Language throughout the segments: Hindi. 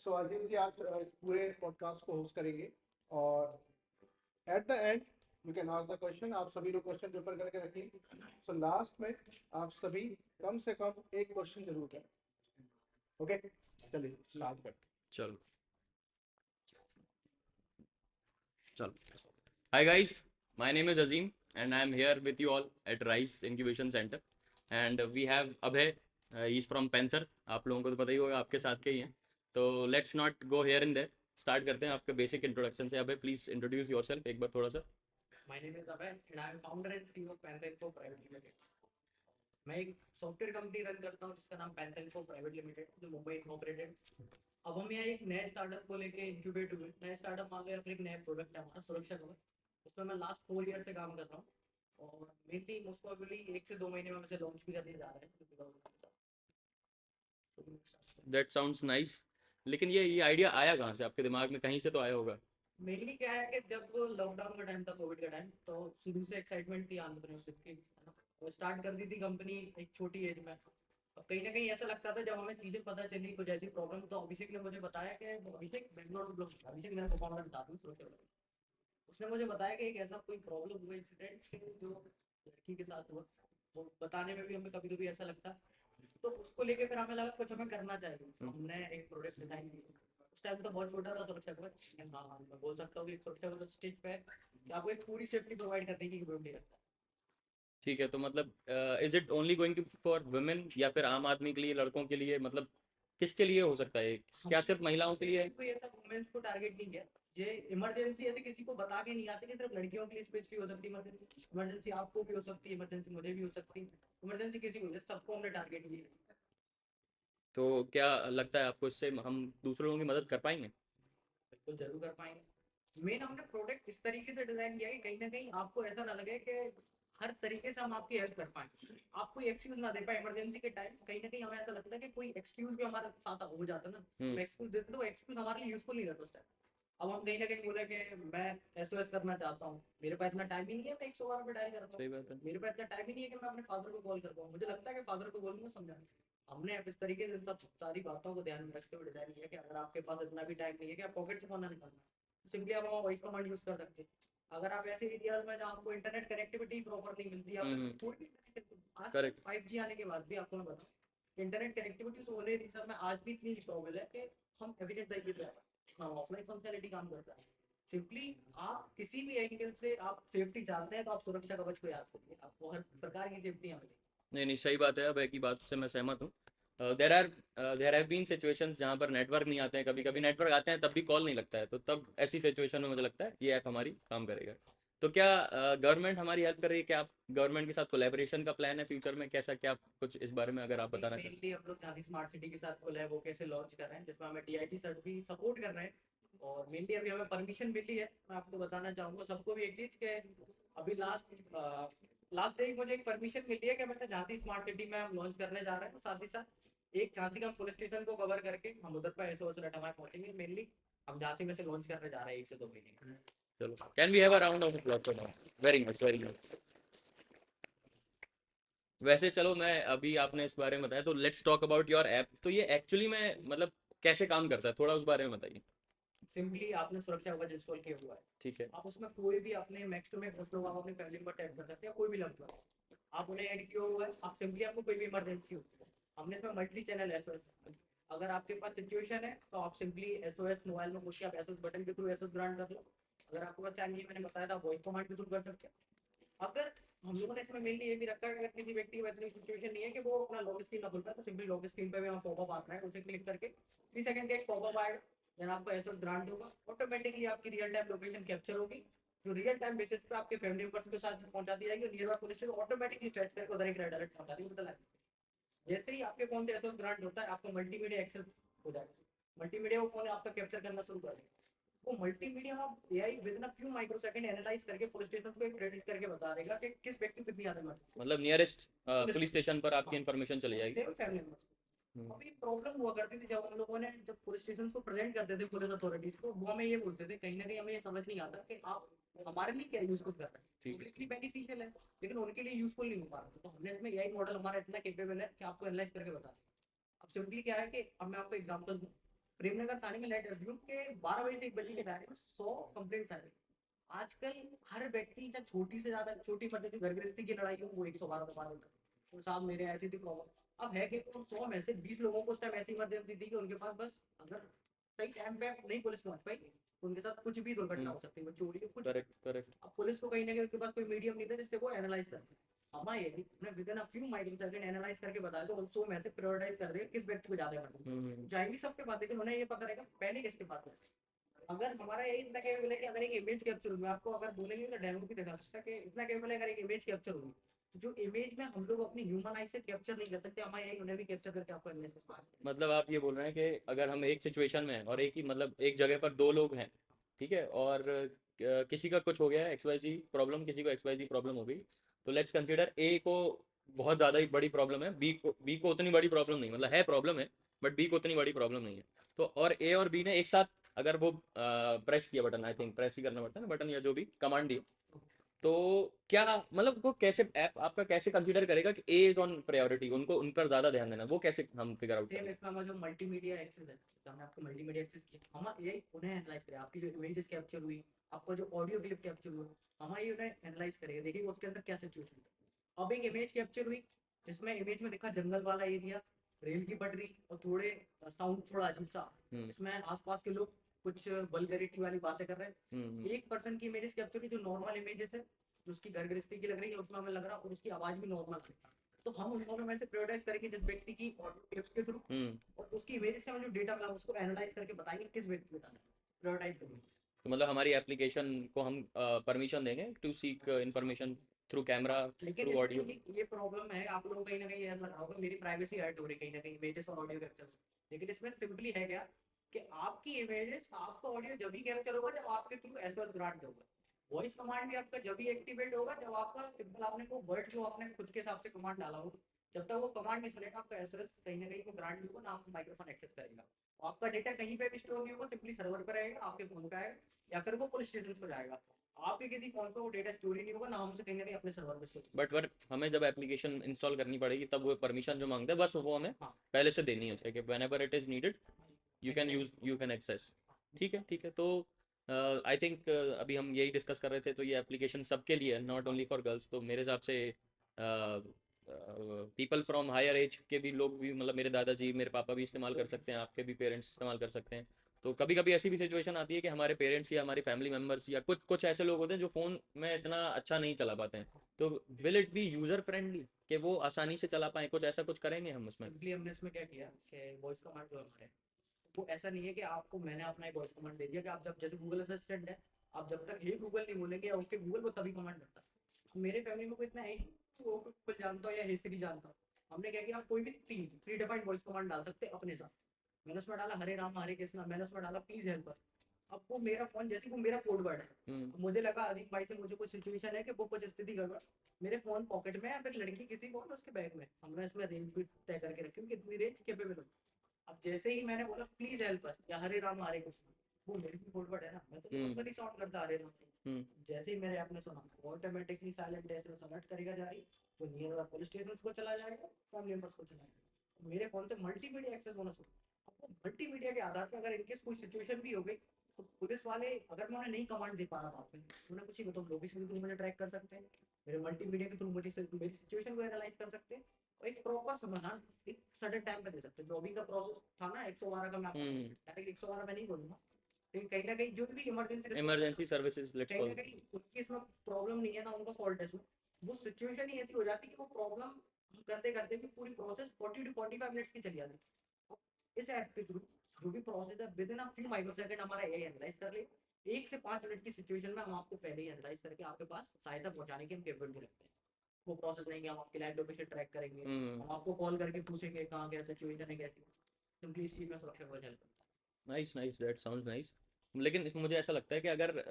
सो अजीम जी आज इस पूरे पॉडकास्ट को होस्ट करेंगे और at the end you can ask the question. आप सभी लोग क्वेश्चन प्रिपेयर करके रखिए। सो लास्ट में आप सभी कम से कम एक क्वेश्चन जरूर करें। ओके, चलिए स्टार्ट करते हैं। चलो चलो. Hi guys, my name is Azim and I am here with you all at Rice Incubation Center and we have Abhay. He's from Panther. आप लोगों को तो पता ही होगा, आपके साथ के ही हैं. तो let's not go here and there. Start करते हैं आपके बेसिक इंट्रोडक्शन से. अभय प्लीज इंट्रोड्यूस योरसेल्फ एक बार थोड़ा सा. My name is Abhay and I am founder and CEO of Panther Private Limited. मैं एक सॉफ्टवेयर कंपनी रन करता हूँ जिसका नाम Panther प्राइवेट लिमिटेड, जो मुंबई इनकॉर्पोरेटेड. अब हम यहाँ एक नए स्टार्टअप को लेके इंक्यूबेट हुए. नए स्टार्टअप मान लो या फिर एक नया प्रोडक्ट है हमारा सुरक्षा कवर. उसमें मैं लास्ट 4 ईयर से काम कर रहा हूँ और मेनली मोस्ट प्रोबेबली 1 से 2 महीने में उसे लॉन्च भी करने जा रहे हैं. That sounds nice. लेकिन ये आइडिया आया कहाँ से आपके दिमाग में? कहीं से तो आया होगा. मेनली क्या है कि जब लॉकडाउन का टाइम था, कोविड का टाइम, तो शुरू से एक्साइटमेंट थी एंटरप्रेन्योरशिप की, है ना. वो स्टार्ट कर दी थी कंपनी एक छोटी एज में. अब कहीं ना कहीं ऐसा लगता था जब हमें चीज़ें पता चली कुछ ऐसी प्रॉब्लम, तो अभिषेक ने मुझे बताया कि अभिषेक बेंगलोर, अभिषेक मेरा परफॉर्मेंस साथ में सुरक्षा में. उसने मुझे बताया कि एक ऐसा कोई प्रॉब्लम हुआ, इंसिडेंट जो लड़की के साथ हुआ. वो बताने में भी हमें कभी कभी ऐसा लगता. तो उसको लेके फिर हमें लगा कुछ हमें करना चाहिए. हमने एक प्रोडक्ट डिजाइन किया. उस टाइम तो बहुत छोटा था सुरक्षा कवच. हाँ, मैं बोल सकता हूँ कि सुरक्षा कवच स्टेज पे है कि आपको एक पूरी सेफ्टी प्रोवाइड करने की कैपेबिलिटी रखता है. ठीक है, तो मतलब is it only going to for women या फिर आम आदमी के लिए, लड़कों के लिए, मतलब किसके लिए हो सकता है? क्या सिर्फ महिलाओं के लिए है? कोई ऐसा वुमेन्स को टारगेट नहीं किया. ये इमरजेंसी ऐसे किसी को बता के नहीं आती कि सिर्फ लड़कियों के लिए स्पेशली हो सकती है इमरजेंसी. इमरजेंसी आपको भी हो सकती है, इमरजेंसी मुझे भी हो सकती है, इमरजेंसी किसी को, सबको हमने टारगेट किया. तो क्या लगता है आपको, इससे हम दूसरे लोगों की मदद कर पाएंगे? बिल्कुल जरूर कर पाएंगे. मेन हमने प्रोडक्ट इस तरीके से डिजाइन किया है कि कहीं ना कहीं आपको ऐसा ना लगे कि हर तरीके से हम आपकी हेल्प कर पाए. आप कोई एक्सक्यूज ना दे पाए इमरजेंसी के टाइम. कहीं ना कहीं हमें ऐसा लगता है कि कोई एक्सक्यूज भी हमारे साथ हो जाता है ना. हम एक्सक्यूज देते तो एक्सक्यूज हमारे लिए यूजफुल नहीं रहता उस टाइम. अब हम कहीं ना कहीं बोले कि मैं एसओएस करना चाहता हूँ, मेरे पास इतना टाइम ही नहीं है मैं 112 पे डायल कर पाऊँ. सही बात है. मेरे पास इतना टाइम ही नहीं है कि मैं अपने फादर को कॉल कर पाऊँ. मुझे लगता है कि फादर को बोलूंगा समझाना. हमने अब इस तरीके से सब सारी बातों को ध्यान में रखते हुए डिजाइन किया कि अगर आपके पास इतना भी टाइम नहीं है कि आप पॉकेट से फोन ना निकालना, सिंपली आप वॉइस कमांड यूज कर सकते हैं. अगर आप ऐसे एरियाज में जहाँ आपको इंटरनेट कनेक्टिविटी प्रॉपर नहीं मिलती, आप कोई भी आज करेक्ट. 5G आने के बाद भी आपको मैं बताऊँ इंटरनेट कनेक्टिविटी सोने रिसर्च में आज भी इतनी प्रॉब्लम है कि हम एविडेंस तरीके पे ऑफलाइन फंक्शनलिटी काम करता है. सिंपली आप किसी भी एंगल से आप सेफ्टी चाहते हैं तो आप सुरक्षा कवच को याद करिए, आपको हर प्रकार की सेफ्टी यहाँ मिलेगी. नहीं नहीं, सही बात है. अब एक ही बात से मैं सहमत हूँ. देर हैव बीन सिचुएशंस जहाँ पर नेटवर्क नहीं आते हैं. कभी कभी नेटवर्क आते हैं तब भी कॉल नहीं लगता है. तो तब ऐसी सिचुएशन में मुझे लगता है ये ऐप हमारी काम करेगा. तो क्या गवर्नमेंट हमारी हेल्प कर रही है? क्या आप गवर्नमेंट के साथ कोलैबोरेशन का प्लान है फ्यूचर में? कैसा क्या कुछ इस बारे में अगर आप बताना चाहें? मेनली हम लोग झांसी स्मार्ट सिटी के साथ कोलैब होकर कैसे लॉन्च कर रहे हैं, जिसमें हमें DIT सर्ट भी सपोर्ट कर रहे हैं. और मेनली अभी हमें परमिशन मिली है. मैं आपको बताना चाहूँगा सबको भी एक चीज़ के अभी लास्ट डे मुझे एक परमिशन मिली है कि मैं झांसी स्मार्ट सिटी में हम लॉन्च करने जा रहे हैं. साथ ही साथ एक झांसी का पुलिस स्टेशन को कवर करके हम उधर पर एसओएस हमारे पहुंचेंगे. मेनली हम झांसी में से लॉन्च करने जा रहे हैं 1 से 2 महीने. चलो, can we have a round of applause for that? Very nice, very nice. वैसे चलो, मैं अभी आपने इस बारे में बताया तो let's talk about your app. तो ये एक्चुअली में मतलब कैसे काम करता है, थोड़ा उस बारे में बताइए. सिंपली आपने सुरक्षा कवच इंस्टॉल किया हुआ है. ठीक है. आप उसमें कोई भी अपने मैक्स टू मैक्स लोग आप अपने फैमिली मेंबर ऐड कर सकते हैं, कोई भी लगता है आप उन्हें ऐड किया हुआ है. आप सिंपली आपको कोई भी इमरजेंसी हो, हमने इसमें मल्टी चैनल एसओएस. अगर आपके पास सिचुएशन है तो आप सिंपली एसओएस मोबाइल में पूछ के आप एसओएस बटन के थ्रू एसओएस ग्रांट कर लो. अगर आपको पास चाहिए, मैंने बताया था वॉइस कमांड के थ्रू कर सकते हैं. अगर हम लोगों ने इसमें मेनली ये भी रखा है, अगर किसी व्यक्ति की इतनी सिचुएशन नहीं है कि वो अपना लॉक स्क्रीन ना खुल पाए, तो सिंपली लॉक स्क्रीन पे भी वहाँ पॉपअप आता है, उसे क्लिक करके 3 सेकंड का एक पॉपअप आएगा. देन आपको एसओएस ग्रांट होगा. ऑटोमेटिकली आपकी रियल टाइम लोकेशन कैप्चर होगी, जो रियल टाइम बेसिस पे आपके फैमिली मेंबर्स के साथ पहुंचा दी जाएगी. Near by police station automatically search करके उधर एक रेड अलर्ट पहुंचा दी मतलब. जैसे ही आपके फोन से एसओएस ग्रांट होता है, आपको मल्टीमीडिया एक्सेस हो जाएगा. मल्टीमीडिया वो फोन आपका कैप्चर करना शुरू कर देगा. वो मल्टीमीडिया आप AI with in a few microsecond analyse करके पुलिस स्टेशन को एक क्रेडिट करके बता देगा कि किस व्यक्ति को कितनी ज्यादा मर्जी. मतलब नियरेस्ट पुलिस स्टेशन पर आपकी हाँ, इन्फॉर्मेशन चली जाएगी. Same family members. अभी प्रॉब्लम हुआ करती थी जब हम लोगों ने जब पुलिस स्टेशन को प्रेजेंट करते थे पुलिस अथॉरिटीज को, वो हमें ये बोलते थे कहीं ना कहीं हमें ये समझ नहीं आता कि आप हमारे लिए क्या यूजफुल कर रहे हैं. पब्लिकली बेनिफिशियल है लेकिन उनके लिए यूजफुल नहीं हो पा रहा. तो हमने इसमें एआई मॉडल हमारा इतना कैपेबल है कि आपको एनालाइज करके बता. अब सिंपली क्या है कि अब मैं आपको एग्जांपल दूं. प्रेमनगर थाने में लेट अज्यूम के 12 बजे से 1 बजे के दायरे में 100 कंप्लेंट्स आ रही है। आजकल हर व्यक्ति चाहे छोटी से ज्यादा छोटी मतलब जो घर गृहस्थी की लड़ाई हो वो 112 दबा देता है। तो साहब मेरे ऐसी थी प्रॉब्लम। अब है कि उन 100 में से 20 लोगों को उस टाइम ऐसी इमरजेंसी थी कि उनके पास बस अगर सही टाइम पे नहीं पुलिस पहुंच पाई तो उनके साथ कुछ भी दुर्घटना हो सकती है, वो चोरी हो कुछ। Correct correct. अब पुलिस को कहीं ना कहीं उनके पास कोई मीडियम नहीं था जिससे वो एनालाइज कर सके। हमारे ये with in a few micro second analyse करके बताया तो उन 100 में से प्रायोरिटाइज कर दे किस व्यक्ति को ज्यादा करना जाएंगी सबके पास, लेकिन उन्हें ये पता रहेगा पहले किसके पास है। अगर हमारा यही इतना केबल है कि अगर एक इमेज कैप्चर होगी, आपको अगर बोलेंगे तो डेमो भी दिखा सकता है कि इतना केबल है, अगर एक इमेज कैप्चर होगी तो जो इमेज में हम लोग अपनी ह्यूमन आई से कैप्चर नहीं कर सकते, हमारे यही उन्हें भी कैप्चर करके आपको इमेज से। मतलब आप ये बोल रहे हैं कि अगर हम एक सिचुएशन में हैं और एक ही मतलब एक जगह पर दो लोग हैं, ठीक है, और किसी का कुछ हो गया XYZ प्रॉब्लम, किसी को XYZ प्रॉब्लम हो गई, तो लेट्स कंसीडर ए को बहुत ज़्यादा ही बड़ी प्रॉब्लम है, बी को उतनी बड़ी प्रॉब्लम नहीं, मतलब है प्रॉब्लम है बट बी को उतनी बड़ी प्रॉब्लम नहीं है। तो और ए और बी ने एक साथ अगर वो प्रेस किया बटन, आई थिंक प्रेस ही करना पड़ता है ना बटन, या जो भी कमांड दी, तो क्या मतलब वो कैसे ऐप आपका कैसे कंसीडर करेगा कि ए इज ऑन प्रायोरिटी, उनको उन पर ज्यादा ध्यान देना, वो कैसे हम फिगर आउट सेम करें? इसमें हमारा जो मल्टीमीडिया एक्सेस है, तो हमने आपको मल्टीमीडिया एक्सेस किया, हम ये उन्हें एनालाइज करें, आपकी जो इमेजेस कैप्चर हुई, आपका जो ऑडियो क्लिप कैप्चर हुआ, हम ये उन्हें एनालाइज करेंगे, देखिए उसके अंदर क्या सिचुएशन है। अब एक इमेज कैप्चर हुई जिसमें इमेज में दिखा जंगल वाला एरिया, रेल की पटरी और थोड़े साउंड थोड़ा अजीब सा, इसमें आसपास के लोग कुछ वल्गैरिटी वाली बातें कर रहे हैं। एक पर्सन की इमेजेस कैप्चर हुई जो नॉर्मल इमेजेस है, जो उसकी घर गृहस्थी की लग रही है, उसमें हमें लग रहा और उसकी आवाज भी नॉर्मल है, तो हम उन दोनों में से प्रायोरिटाइज करेंगे जिस व्यक्ति की ऑडियो क्लिप्स के थ्रू और उसकी इमेज से हम जो डेटा मिला उसको एनालाइज करके बताएंगे किस व्यक्ति को बताना है, प्रायोरिटाइज करेंगे। तो मतलब हमारी एप्लीकेशन को हम परमिशन देंगे to seek information through camera, लेकिन थ्रू इसमें ऑडियो। ये प्रॉब्लम है, आप लोगों को कहीं ना कहीं ऐसा लगा होगा मेरी प्राइवेसी हर्ट हो रही है कहीं ना कहीं इमेजेस और ऑडियो कैप्चर, लेकिन इसमें सिंपली है क्या कि आपकी इमेजेस आपका ऑडियो जब भी कैप्चर होगा जब आपके थ्रू एसओएस ग्रांट होगा। वॉइस कमांड भी आपका जब भी एक्टिवेट होगा जब आपका सिंपल आपने को वर्ड जो आपने खुद के हिसाब से कमांड डाला हो, जब तक वो कमांड नहीं सुनेगा आपका एसओएस कहीं ना कहीं वो ग्रांट होगा ना, आपको माइक्रोफोन एक्सेस करेगा। आपका डेटा कहीं पे भी स्टोर नहीं होगा, सिंपली सर्वर पर रहेगा, आपके फोन पे आएगा या फिर वो पुलिस स्टेशन पर जाएगा। आपके किसी फोन पे वो डेटा स्टोर ही नहीं होगा ना, हमसे कहीं ना कहीं अपने सर्वर पे स्टोर। बट हमें जब एप्लीकेशन इंस्टॉल करनी पड़ेगी तब वो परमिशन जो मांगते हैं बस वो हमें हाँ पहले से देनी है कि whenever it is needed you can use, you can access. ठीक है ठीक है। तो आई थिंक अभी हम यही डिस्कस कर रहे थे, तो ये एप्लीकेशन सबके लिए है, नॉट ओनली फॉर गर्ल्स। तो मेरे हिसाब से पीपल फ्रॉम हायर एज के भी लोग भी, मतलब मेरे दादाजी मेरे पापा भी इस्तेमाल कर सकते हैं, आपके भी पेरेंट्स इस्तेमाल कर सकते हैं। तो कभी कभी ऐसी भी सिचुएशन आती है कि हमारे पेरेंट्स या हमारी फैमिली मेम्बर्स या कुछ कुछ ऐसे लोग होते हैं जो फ़ोन में इतना अच्छा नहीं चला पाते हैं, तो will it be user friendly कि वो आसानी से चला पाएँ, कुछ ऐसा कुछ करेंगे हम उसमें? सिंपली हमने इसमें क्या किया कि वॉइस कमांड जो हमारे, वो ऐसा नहीं है कि आपको मैंने अपना एक वॉइस कमांड दे दिया कि आप जब जैसे गूगल असिस्टेंट है, आप जब तक हे गूगल नहीं बोलेंगे या ओके गूगल, वो तभी कमांड करता है। मेरे फैमिली में कोई इतना है कि वो गूगल जानता हो या हे सिरी जानता हो। हमने क्या किया, आप कोई भी थ्री डिफाइंड वॉइस कमांड डाल सकते हैं अपने साथ। मैंने उसमें डाला हरे राम हरे कृष्णा, मैंने उसमें डाला प्लीज हेल्प अस। अब वो मेरा फोन जैसे वो मेरा कोड वर्ड है, मुझे लगा अजीत भाई से मुझे कुछ सिचुएशन है कि वो कुछ स्थिति गड़बड़, मेरे फोन पॉकेट में है, फिर लड़की किसी को उसके बैग में, हमने इसमें रेंज भी तय करके रखी हूँ कितनी रेंज केपेबल हो। अब जैसे ही मैंने बोला प्लीज हेल्प अस या हरे राम हरे कृष्ण, वो मेरी भी कोड वर्ड है ना, मैं तो नॉर्मली साउंड करता हरे राम। जैसे ही मेरे आपने सुना ऑटोमेटिकली साइलेंट ऐसे अलर्ट करेगा जा रही, वो नियर पुलिस स्टेशन को चला जाएगा, फैमिली मेंबर्स को चला जाएगा, मेरे फोन से मल्टीमीडिया एक्सेस होना शुरू। अब मल्टीमीडिया के आधार पर अगर इनकेस कोई सिचुएशन भी हो गई तो पुलिस वाले, अगर मैं उन्हें नहीं कमांड दे पा रहा बात में, उन्हें कुछ ही मतलब लोकेशन के थ्रू मुझे ट्रैक कर सकते हैं, मेरे मल्टीमीडिया के थ्रू मुझे मेरी सिचुएशन को एनालाइज कर सकते हैं और एक प्रॉपर समाधान एक सडन टाइम पे दे सकते हैं। जो अभी का प्रोसेस था ना 112 का, मैं आपको डायरेक्ट 112 में नहीं बोलूंगा, लेकिन कहीं ना कहीं जो भी इमरजेंसी इमरजेंसी सर्विसेज लेट्स कहीं कॉल। ना कहीं उनकी इसमें प्रॉब्लम नहीं है ना उनका फॉल्ट है इसमें, वो सिचुएशन ही ऐसी हो जाती है कि वो प्रॉब्लम करते करते भी पूरी प्रोसेस 40 टू 45 मिनट्स की चली जाती है। इस ऐप के थ्रू जो भी प्रोसेस है with in a few micro second हमारा एआई एनालाइज कर ले, 1 से 5 मिनट की सिचुएशन में हम आपको पहले ही एनालाइज करके आपके पास सहायता पहुंचाने की हम कैपेबिलिटी रखते हैं। वो प्रोसेस नहीं है हम आपकी लाइव लोकेशन ट्रैक करेंगे, हम आपको कॉल करके पूछेंगे कहाँ क्या सिचुएशन है कैसी, सिंपली इस चीज में सुरक्षा को हेल्प करता nice nice, that sounds nice. लेकिन मुझे ऐसा लगता है कि अगर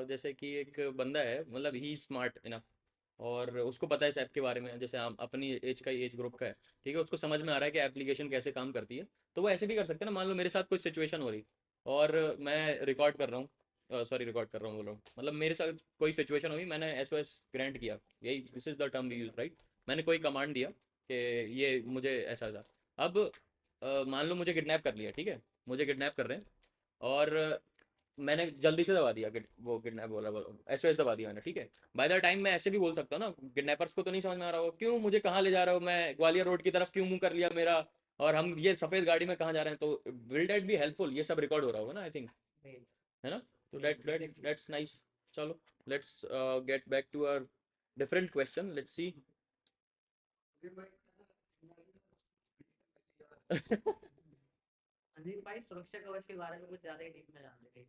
जैसे कि एक बंदा है, मतलब ही स्मार्ट इनफ और उसको पता है इस ऐप के बारे में, जैसे हम अपनी एज का ही एज ग्रुप का है, ठीक है, उसको समझ में आ रहा है कि एप्लीकेशन कैसे काम करती है, तो वो ऐसे भी कर सकते हैं ना। मान लो मेरे साथ कोई सिचुएशन हो रही और मैं रिकॉर्ड कर रहा हूँ, सॉरी रिकॉर्ड कर रहा हूँ बोल रहा हूँ, मतलब मेरे साथ कोई सिचुएशन हुई, मैंने SOS ग्रांट किया, यही this is the term we use right, मैंने कोई कमांड दिया कि ये मुझे ऐसा ऐसा। अब मान लो मुझे किडनैप कर लिया, ठीक है, मुझे किडनैप कर रहे हैं, और मैंने जल्दी से दबा दिया, वो किडनैप बोला, एसओएस दबा दिया मैंने, ठीक है। बाय द टाइम मैं ऐसे भी बोल सकता हूँ ना, किडनैपर्स को तो नहीं समझ में आ रहा होगा क्यों मुझे कहाँ ले जा रहे हो, मैं ग्वालियर रोड की तरफ क्यों मुंह कर लिया मेरा, और हम ये सफ़ेद गाड़ी में कहाँ जा रहे हैं, तो विल डेट बी हेल्पफुल, ये सब रिकॉर्ड हो रहा होगा ना, आई थिंक, नहीं है ना। तो exactly. That's nice. चलो, let's get back to our different question, let's see. Anil भाई सुरक्षा कवच के बारे में कुछ ज्यादा ही डीप में जानते थे।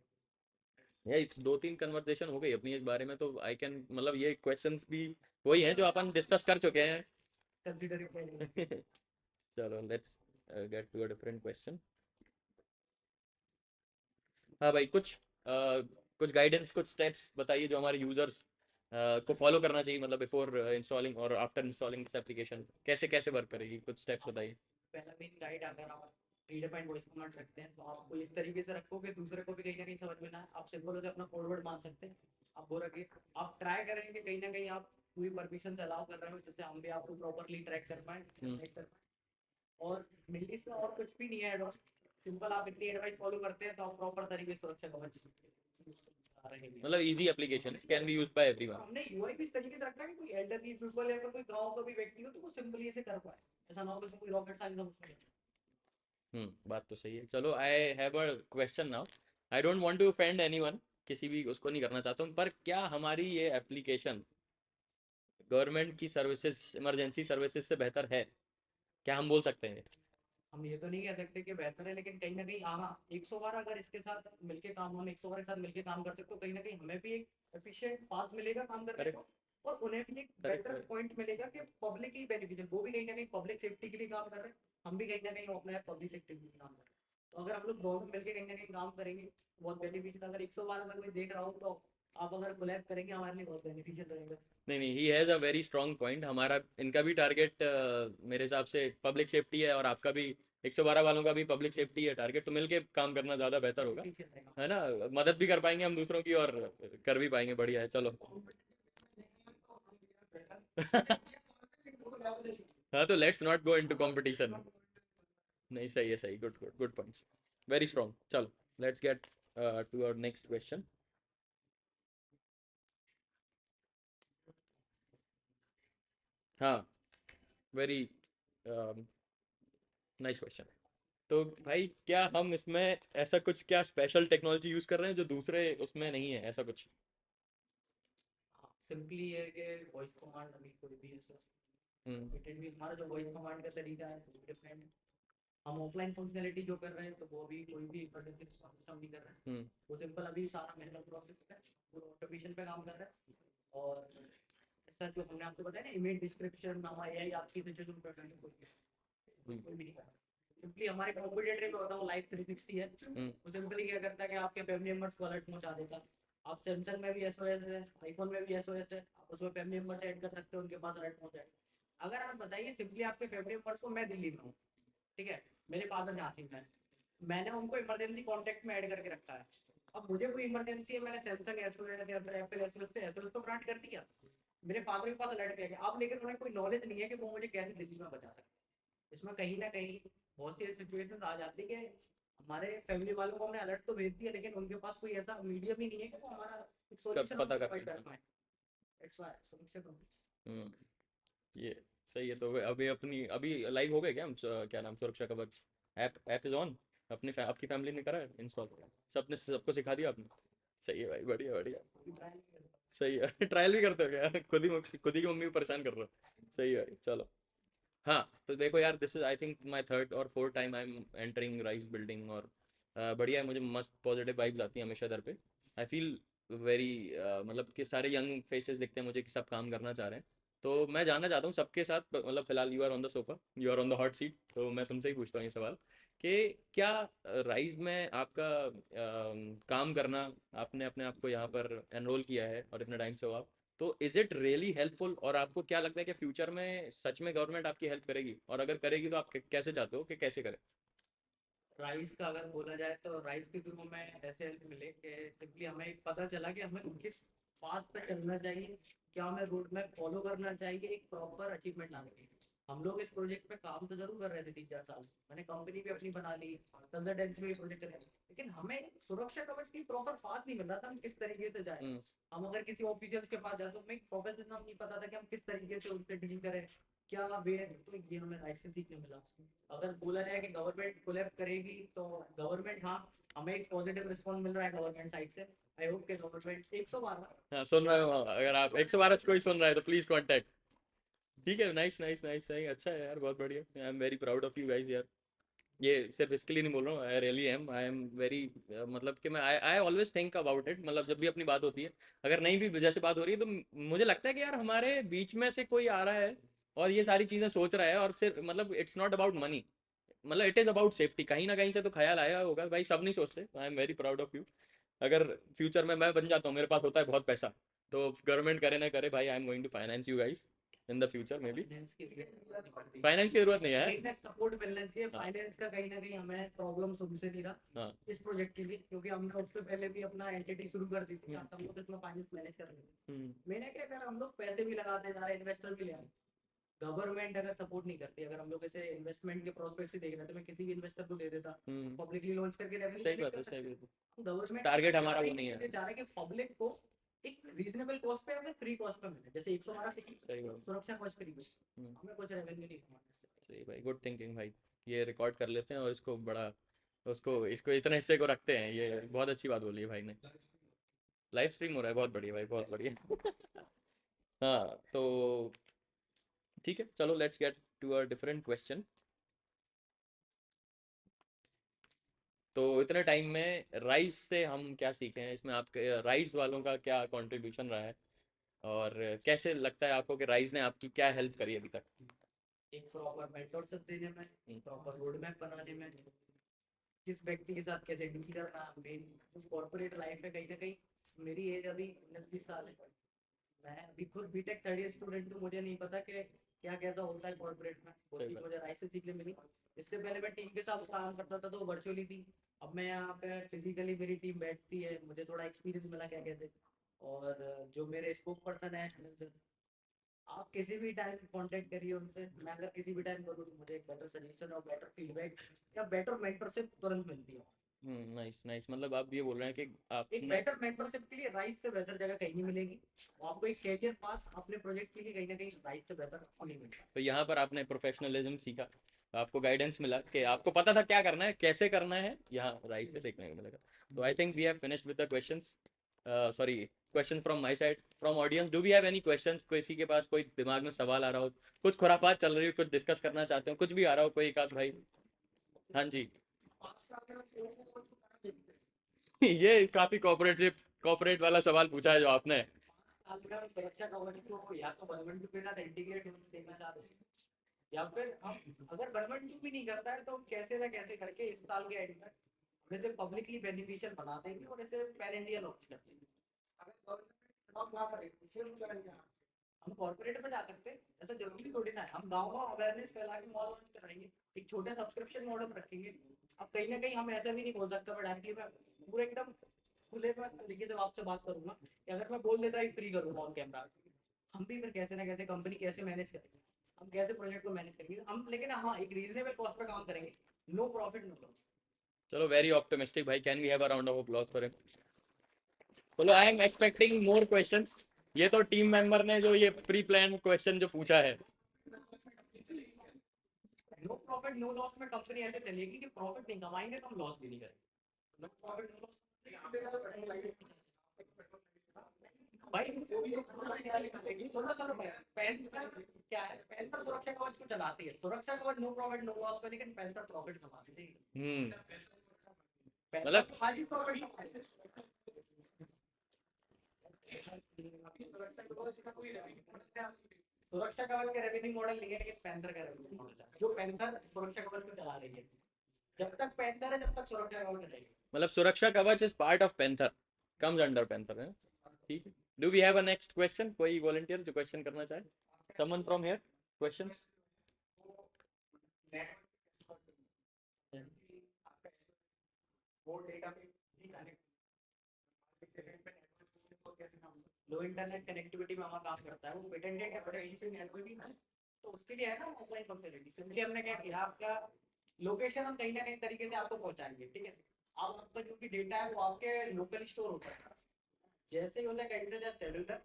ये दो तीन कन्वर्सेशन हो गई अपनी इस बारे में, तो आई कैन, मतलब ये क्वेश्चंस भी वही हैं जो अपन डिस्कस कर चुके हैं। कंसीडर करेंगे। चलो, let's get to a different question. हाँ भाई, कुछ गाइडेंस, कुछ स्टेप्स बताइए जो हमारे यूजर्स को फॉलो करना चाहिए, मतलब बिफोर इंस्टॉलिंग और आफ्टर इंस्टॉलिंग दिस एप्लीकेशन, कैसे कैसे वर्क करेगी, कुछ स्टेप्स बताइए। पहला मेन गाइड, अगर आप रीडिफाइंड वॉइस कमांड रखते हैं तो आपको इस तरीके से रखो कि दूसरे को भी कहीं ना कहीं समझ में ना आए। आप सिंपल से अपना फॉरवर्ड मान सकते हैं, आप वो रखिए। आप ट्राई करेंगे कहीं ना कहीं आप पूरी परमिशन से अलाउ कर रहे हो, जिससे हम भी आपको प्रॉपरली ट्रैक कर पाए, मैनेज कर पाए। और मिली इसमें और कुछ भी नहीं है एड ऑन, सिंपल आप इतनी एडवाइस फॉलो करते हैं तो आप प्रॉपर तरीके से सुरक्षा कवच रहेंगे। मतलब easy application can be use by everyone. हमने यूआई भी इस तरीके से रखा है कि कोई एल्डरली पीपल या कोई गांव का भी व्यक्ति हो तो वो सिंपली ऐसे कर पाए, ऐसा ना हो कि उसमें कोई रॉकेट साइंस उसमें। बात तो सही है। चलो, I have a question now. I don't want to offend anyone, किसी भी उसको नहीं करना चाहता हूँ, पर क्या हमारी ये एप्लीकेशन गवर्नमेंट की सर्विसेज, इमरजेंसी सर्विसेज से बेहतर है, क्या हम बोल सकते हैं? हम ये तो नहीं कह सकते कि बेहतर है, लेकिन कहीं ना कहीं हाँ 100 बार अगर इसके साथ मिलके काम, हम 100 बार के साथ मिलके काम कर सकते हो, कहीं ना कहीं हमें भी एक एफिशिएंट पाथ मिलेगा काम करने करेक्ट, को, और उन्हें भी एक करेक्ट, बेटर पॉइंट मिलेगा कि पब्लिकली बेनिफिशियल, वो भी कहीं ना कहीं पब्लिक सेफ्टी के लिए काम कर रहे हैं, हम भी कहीं ना कहीं अपने पब्लिक सेफ्टी के लिए काम कर रहे हैं। तो अगर हम लोग दोनों मिलकर कहीं ना कहीं काम करेंगे बहुत बेनिफिशियल। अगर 100 बार अगर कोई देख रहा हो तो आप अगर कोलैब करेंगे हमारे लिए बहुत बेनिफिशियल रहेगा। नहीं नहीं, he has a very strong point. हमारा, इनका भी टारगेट मेरे हिसाब से पब्लिक सेफ्टी है, और आपका भी 112 वालों का भी पब्लिक सेफ्टी है टारगेट, तो मिलके काम करना ज़्यादा बेहतर होगा, बेनिफिशियल रहेगा। है ना। मदद भी कर पाएंगे हम दूसरों की, और कर भी पाएंगे, बढ़िया है, चलो। हाँ, तो let's not go into competition. नहीं, सही है, सही, good good good points, very strong. चलो, let's get to our next question. हाँ, वेरी नाइस क्वेश्चन। तो भाई, क्या हम इसमें ऐसा कुछ, क्या स्पेशल टेक्नोलॉजी यूज कर रहे हैं जो दूसरे उसमें नहीं है, ऐसा कुछ? सिंपली ये है कि वॉइस कमांड अभी कोई भी हम्म इट भी हमारा जो वॉइस कमांड का तरीका है वो डिफरेंट है। हम ऑफलाइन फंक्शनैलिटी जो कर रहे हैं तो वो भी कोई भी इमरजेंसी रिस्पॉन्स सिस्टम नहीं कर रहे हैं। हम्म वो सिंपल अभी सारा मैनुअल प्रोसेस है, वो ऑटोमेशन पे काम कर रहा है। और सर जो हमने आपको बताया ना इमेज डिस्क्रिप्शन, हमारा एआई आपकी सिचुएशन पे करने हम्म कोई भी नहीं कर रहा। सिंपली हमारे कंप्यूटर में होता है लाइव 360 है, हम्म वो सिंपली क्या करता है कि आपके फैमिली मेंबर्स को अलर्ट पहुंचा देता है। आप सैमसंग में भी एसओएस है, आईफोन में भी एसओएस है, आप उसमें फैमिली मेंबर्स ऐड कर सकते हो, उनके पास अलर्ट पहुंच जाएगा। अगर आप बताइए सिंपली आपके फैमिली मेंबर्स को, मैं दिल्ली में हूँ, ठीक है, मेरे फादर झांसी में है, मैंने उनको इमरजेंसी कॉन्टैक्ट में ऐड करके रखा है। अब मुझे कोई इमरजेंसी है, मैंने सैमसंग एसओएस या एप्पल एसओएस से एसओएस तो ग्रांट कर दिया, मेरे फादर के पास अलर्ट किया गया। अब लेकिन उन्हें कोई नॉलेज नहीं है कि वो मुझे कैसे दिल्ली में बचा सकते हैं। इसमें कहीं ना कहीं बहुत सी सिचुएशन आ जाती है कि हमारे फैमिली वालों को हमने अलर्ट तो भेज दिया, लेकिन उनके पास कोई ऐसा मीडियम ही नहीं है कि वो हमारा एक कब सॉल्यूशन पता कर प्रोवाइड कर सकते पाए। इट्स व्हाई सुरक्षा कवच। हैं? ये सही है। तो अभी अपनी, अभी लाइव हो गए क्या हम, क्या नाम, सुरक्षा कवच ऐप इज ऑन? आपकी फैमिली ने करा है इंस्टॉल? सबने, सबको सिखा दिया आपने? सही है भाई, बढ़िया बढ़िया। सही है। ट्रायल भी करते हो क्या? खुद ही की मम्मी को परेशान कर रहे हो? सही है भाई, चलो। हाँ, तो देखो यार, this is I think my third और fourth time I am entering rice building, और बढ़िया है, मुझे मस्त पॉजिटिव वाइब्स आती हैं हमेशा इधर पे। आई फील वेरी, मतलब कि सारे यंग फेसेस दिखते हैं मुझे कि सब काम करना चाह रहे हैं। तो मैं जानना चाहता हूँ सबके साथ, मतलब फिलहाल you are on the sofa, you are on the hot seat, तो मैं तुमसे ही पूछता हूँ ये सवाल कि क्या राइज में आपका काम करना, आपने अपने आप को यहाँ पर एनरोल किया है और इतने टाइम से हो आप, तो इज इट रियली हेल्पफुल, और आपको क्या लगता है कि फ्यूचर में सच में गवर्नमेंट आपकी हेल्प करेगी, और अगर करेगी तो आप कैसे चाहते हो कि कैसे करे? राइस का अगर बोला जाए तो राइस के थ्रू हमें ऐसे हेल्प मिले कि सिंपली हमें एक पता चला कि हमें किस पाथ पे चलना चाहिए, क्या हमें रूट मैप फॉलो करना चाहिए एक प्रॉपर अचीवमेंट लाने के लिए। हम लोग इस प्रोजेक्ट पे काम तो जरूर कर रहे थे 3-4 साल, मैंने कंपनी भी अपनी बना ली, कंसल्टेंसी में प्रोजेक्ट कर रहे थे, लेकिन हमें सुरक्षा कवच की प्रॉपर पाथ नहीं मिल रहा था, हम किस तरीके से जाए। हम्म, हम अगर किसी ऑफिशियल्स के पास जाते तो हमें प्रोफेशनल नाम नहीं पता था कि हम किस तरीके से उनसे डील करें, क्या वे है, तो ये हमें राइट से सीखने मिला। अगर बोला जाए कि गवर्नमेंट कोलैब करेगी तो गवर्नमेंट, हाँ, हमें एक पॉजिटिव रिस्पॉन्स मिल रहा है गवर्नमेंट साइड से। आई होप कि गवर्नमेंट 112। हाँ सुन रहे हो, अगर आप 112 कोई सुन रहा है तो प्लीज कांटेक्ट। ठीक है, नाइस नाइस नाइस, सही, अच्छा है यार, बहुत बढ़िया, I am very proud of you guys यार। ये सिर्फ इसके लिए नहीं बोल रहा हूँ, आई एम वेरी, मतलब कि मैं I always think about it, मतलब जब भी अपनी बात होती है, अगर नहीं भी जैसे बात हो रही है तो मुझे लगता है कि यार हमारे बीच में से कोई आ रहा है और ये सारी चीज़ें सोच रहा है, और सिर्फ मतलब इट्स नॉट अबाउट मनी, मतलब इट इज़ अबाउट सेफ्टी, कहीं ना कहीं से तो ख्याल आया होगा भाई, सब नहीं सोचते, I am very proud of you. अगर फ्यूचर में मैं बन जाता हूँ, मेरे पास होता है बहुत पैसा, तो गवर्नमेंट करे ना करे भाई, I am going to finance you guys in the future maybe. Finance की जरूरत नहीं पड़ती, फाइनेंस की जरूरत नहीं है। फाइनेंस सपोर्ट मिलना चाहिए। हाँ फाइनेंस का कहीं ना कहीं हमें प्रॉब्लम शुरू से नहीं रहा हाँ। इस प्रोजेक्ट के लिए, क्योंकि हमने उससे पहले भी अपना एंटिटी शुरू कर दी थी, हम्म, हम लोग इसमें फाइनेंस मैनेज कर रहे थे। हम्म, मैंने क्या करा, हम लोग पैसे भी लगाते जा रहे, इन्वेस्टर भी ले आए, गवर्नमेंट अगर सपोर्ट नहीं करती, अगर हम लोग ऐसे इन्वेस्टमेंट के प्रोस्पेक्ट से देख रहे थे, मैं किसी भी इन्वेस्टर को दे देता, हम्म, पब्लिकली लॉन्च करके रेवेन्यू सही जनरेट बात कर है, सही सकते बात है। हैं। गवर्नमेंट टारगेट हमारा वो नहीं है। इसलिए चाह रहा है कि पब्लिक को एक रीजनेबल कॉस्ट पे हमें फ्री कॉस्ट पे मिले, जैसे 112 टिकट सही बात। सुरक्षा कॉस्ट फ्री में, हम्म, हमें कुछ रेवेन्यू नहीं कमाना इससे। सही भाई, गुड थिंकिंग भाई। ये रिकॉर्ड कर लेते हैं और इसको बड़ा, उसको इसको इतने हिस्से को रखते हैं, ये बहुत अच्छी बात बोली है भाई ने। लाइव स्ट्रीम हो रहा है, बहुत बढ़िया भाई, बहुत बढ़िया। हाँ तो ठीक है, चलो let's get to a different question. तो इतने टाइम में राइस से हम क्या सीखे हैं, इसमें आपके राइस वालों का क्या कंट्रीब्यूशन रहा है, और कैसे लगता है आपको कि राइस ने आपकी क्या हेल्प करी अभी तक? एक प्रॉपर मेंटरशिप देने में, प्रॉपर रोड मैप बनाने में, किस व्यक्ति के साथ कैसे डील करना, मेन जो कॉर्पोरेट लाइफ है, कहीं ना कहीं मेरी एज अभी 19-20 साल है, मैं अभी खुद बीटेक थर्ड ईयर स्टूडेंट हूँ, मुझे नहीं पता कि क्या कैसा होता है कॉर्पोरेट में, वो सही चीज़ बात। मुझे राइस से सीखने मिली। इससे पहले मैं टीम के साथ काम करता था तो वर्चुअली थी, अब मैं यहाँ पे फिजिकली मेरी टीम बैठती है, मुझे थोड़ा एक्सपीरियंस मिला क्या कैसे। और जो मेरे स्पोक पर्सन है, आप किसी भी टाइम कांटेक्ट करिए उनसे, मैं अगर किसी भी टाइम करूँ तो मुझे एक बेटर सजेशन और बेटर फीडबैक या बेटर मेंटरशिप तुरंत मिलती है। नाइस नाइस, मतलब आप ये बोल रहे हैं कि एक आपने, बेटर मेंटरशिप के लिए राइस से बेहतर जगह कहीं नहीं मिलेगी, आपको एक कैरियर पास अपने प्रोजेक्ट के लिए कहीं ना कहीं राइस से बेहतर नहीं मिलता। तो यहाँ पर आपने प्रोफेशनलिज्म सीखा, आपको गाइडेंस मिला कि आपको पता था क्या करना है, कैसे करना है, यहाँ राइस पे सीखने को मिलेगा। तो I think we have finished with the questions, sorry, question from my side, from audience, do we have any questions? किसी के पास कोई दिमाग में सवाल आ रहा हो, कुछ खुराफात चल रही हो, कुछ डिस्कस करना चाहते हो, कुछ भी आ रहा हो, कोई एक आध भाई? हाँ जी। ये काफी कॉर्पोरेट वाला सवाल पूछा है जो आपने। अगर सुरक्षा कवच को या तो गवर्नमेंट के साथ इंटीग्रेट देखना चाहते हैं, या फिर हम अगर गवर्नमेंट भी नहीं करता है तो हम कैसे ना कैसे करके इस साल के एंड तक हम इसे पब्लिकली बेनिफिशियल बना देंगे और इसे पैन इंडिया लॉन्च कर देंगे। अगर गवर्नमेंट ना करे तो फिर करेंगे हम कॉर्पोरेट में जा सकते हैं, ऐसा जरूरी थोड़ी ना है, हम गाँव गाँव अवेयरनेस फैला के मॉल लॉन्च कराएंगे, एक छोटे सब्सक्रिप्शन मॉडल रखेंगे। अब कहीं ना कहीं हम ऐसा भी नहीं बोल सकते, मैं डायरेक्टली मैं पूरे एकदम खुले तरीके से आपसे बात करूंगा कि अगर मैं बोल देता ही फ्री करूंगा ऑन कैमरा, हम भी फिर कैसे ना कैसे कंपनी कैसे मैनेज करेंगे, हम कैसे प्रोजेक्ट को मैनेज करेंगे हम, लेकिन हाँ एक रीजनेबल कॉस्ट पे काम करेंगे, नो प्रॉफिट नो लॉस। चलो वेरी ऑप्टिमिस्टिक भाई, can we have a round of applause for him? चलो I am expecting more questions. ये तो टीम मेंबर ने जो ये प्री प्लान क्वेश्चन जो पूछा है। नो प्रॉफिट नो लॉस में कंपनी ऐसे चलेगी कि प्रॉफिट नहीं कमाएंगे तो हम लॉस भी नहीं करेंगे, नो प्रॉफिट नो लॉस। भाई 1600 रुपए पैंथर क्या है, पैंथर सुरक्षा कवच को चलाती है, सुरक्षा कवच नो प्रॉफिट नो लॉस पे, लेकिन पैंथर प्रॉफिट कमाती है, पैंथर मतलब तो खाली प्रॉफिट कमाती है। सुरक्षा कवच के रेवेन्यू मॉडल नहीं है, लेकिन पैंथर का रेवेन्यू मॉडल है, जो पैंथर सुरक्षा कवच को चला रही है, जब तक पैंथर है जब तक सुरक्षा कवच रहेगी। मतलब सुरक्षा कवच is part of panther, comes under panther है। ठीक है, do we have a next question? कोई वॉलंटियर जो क्वेश्चन करना चाहे? Someone from here, questions? Low internet connectivity में हमारा काम करता है, वो पेटेंटेड है, तो उसके लिए है ना ऑफलाइन फंक्शनलिटी। सिंपली हमने क्या किया, आपका लोकेशन हम कहीं ना कहीं तरीके से आपको पहुंचाएंगे, ठीक है। अब आपका जो भी डेटा है वो आपके लोकल स्टोर होता है। जैसे ही होता है कहीं से, जैसे सेलुलर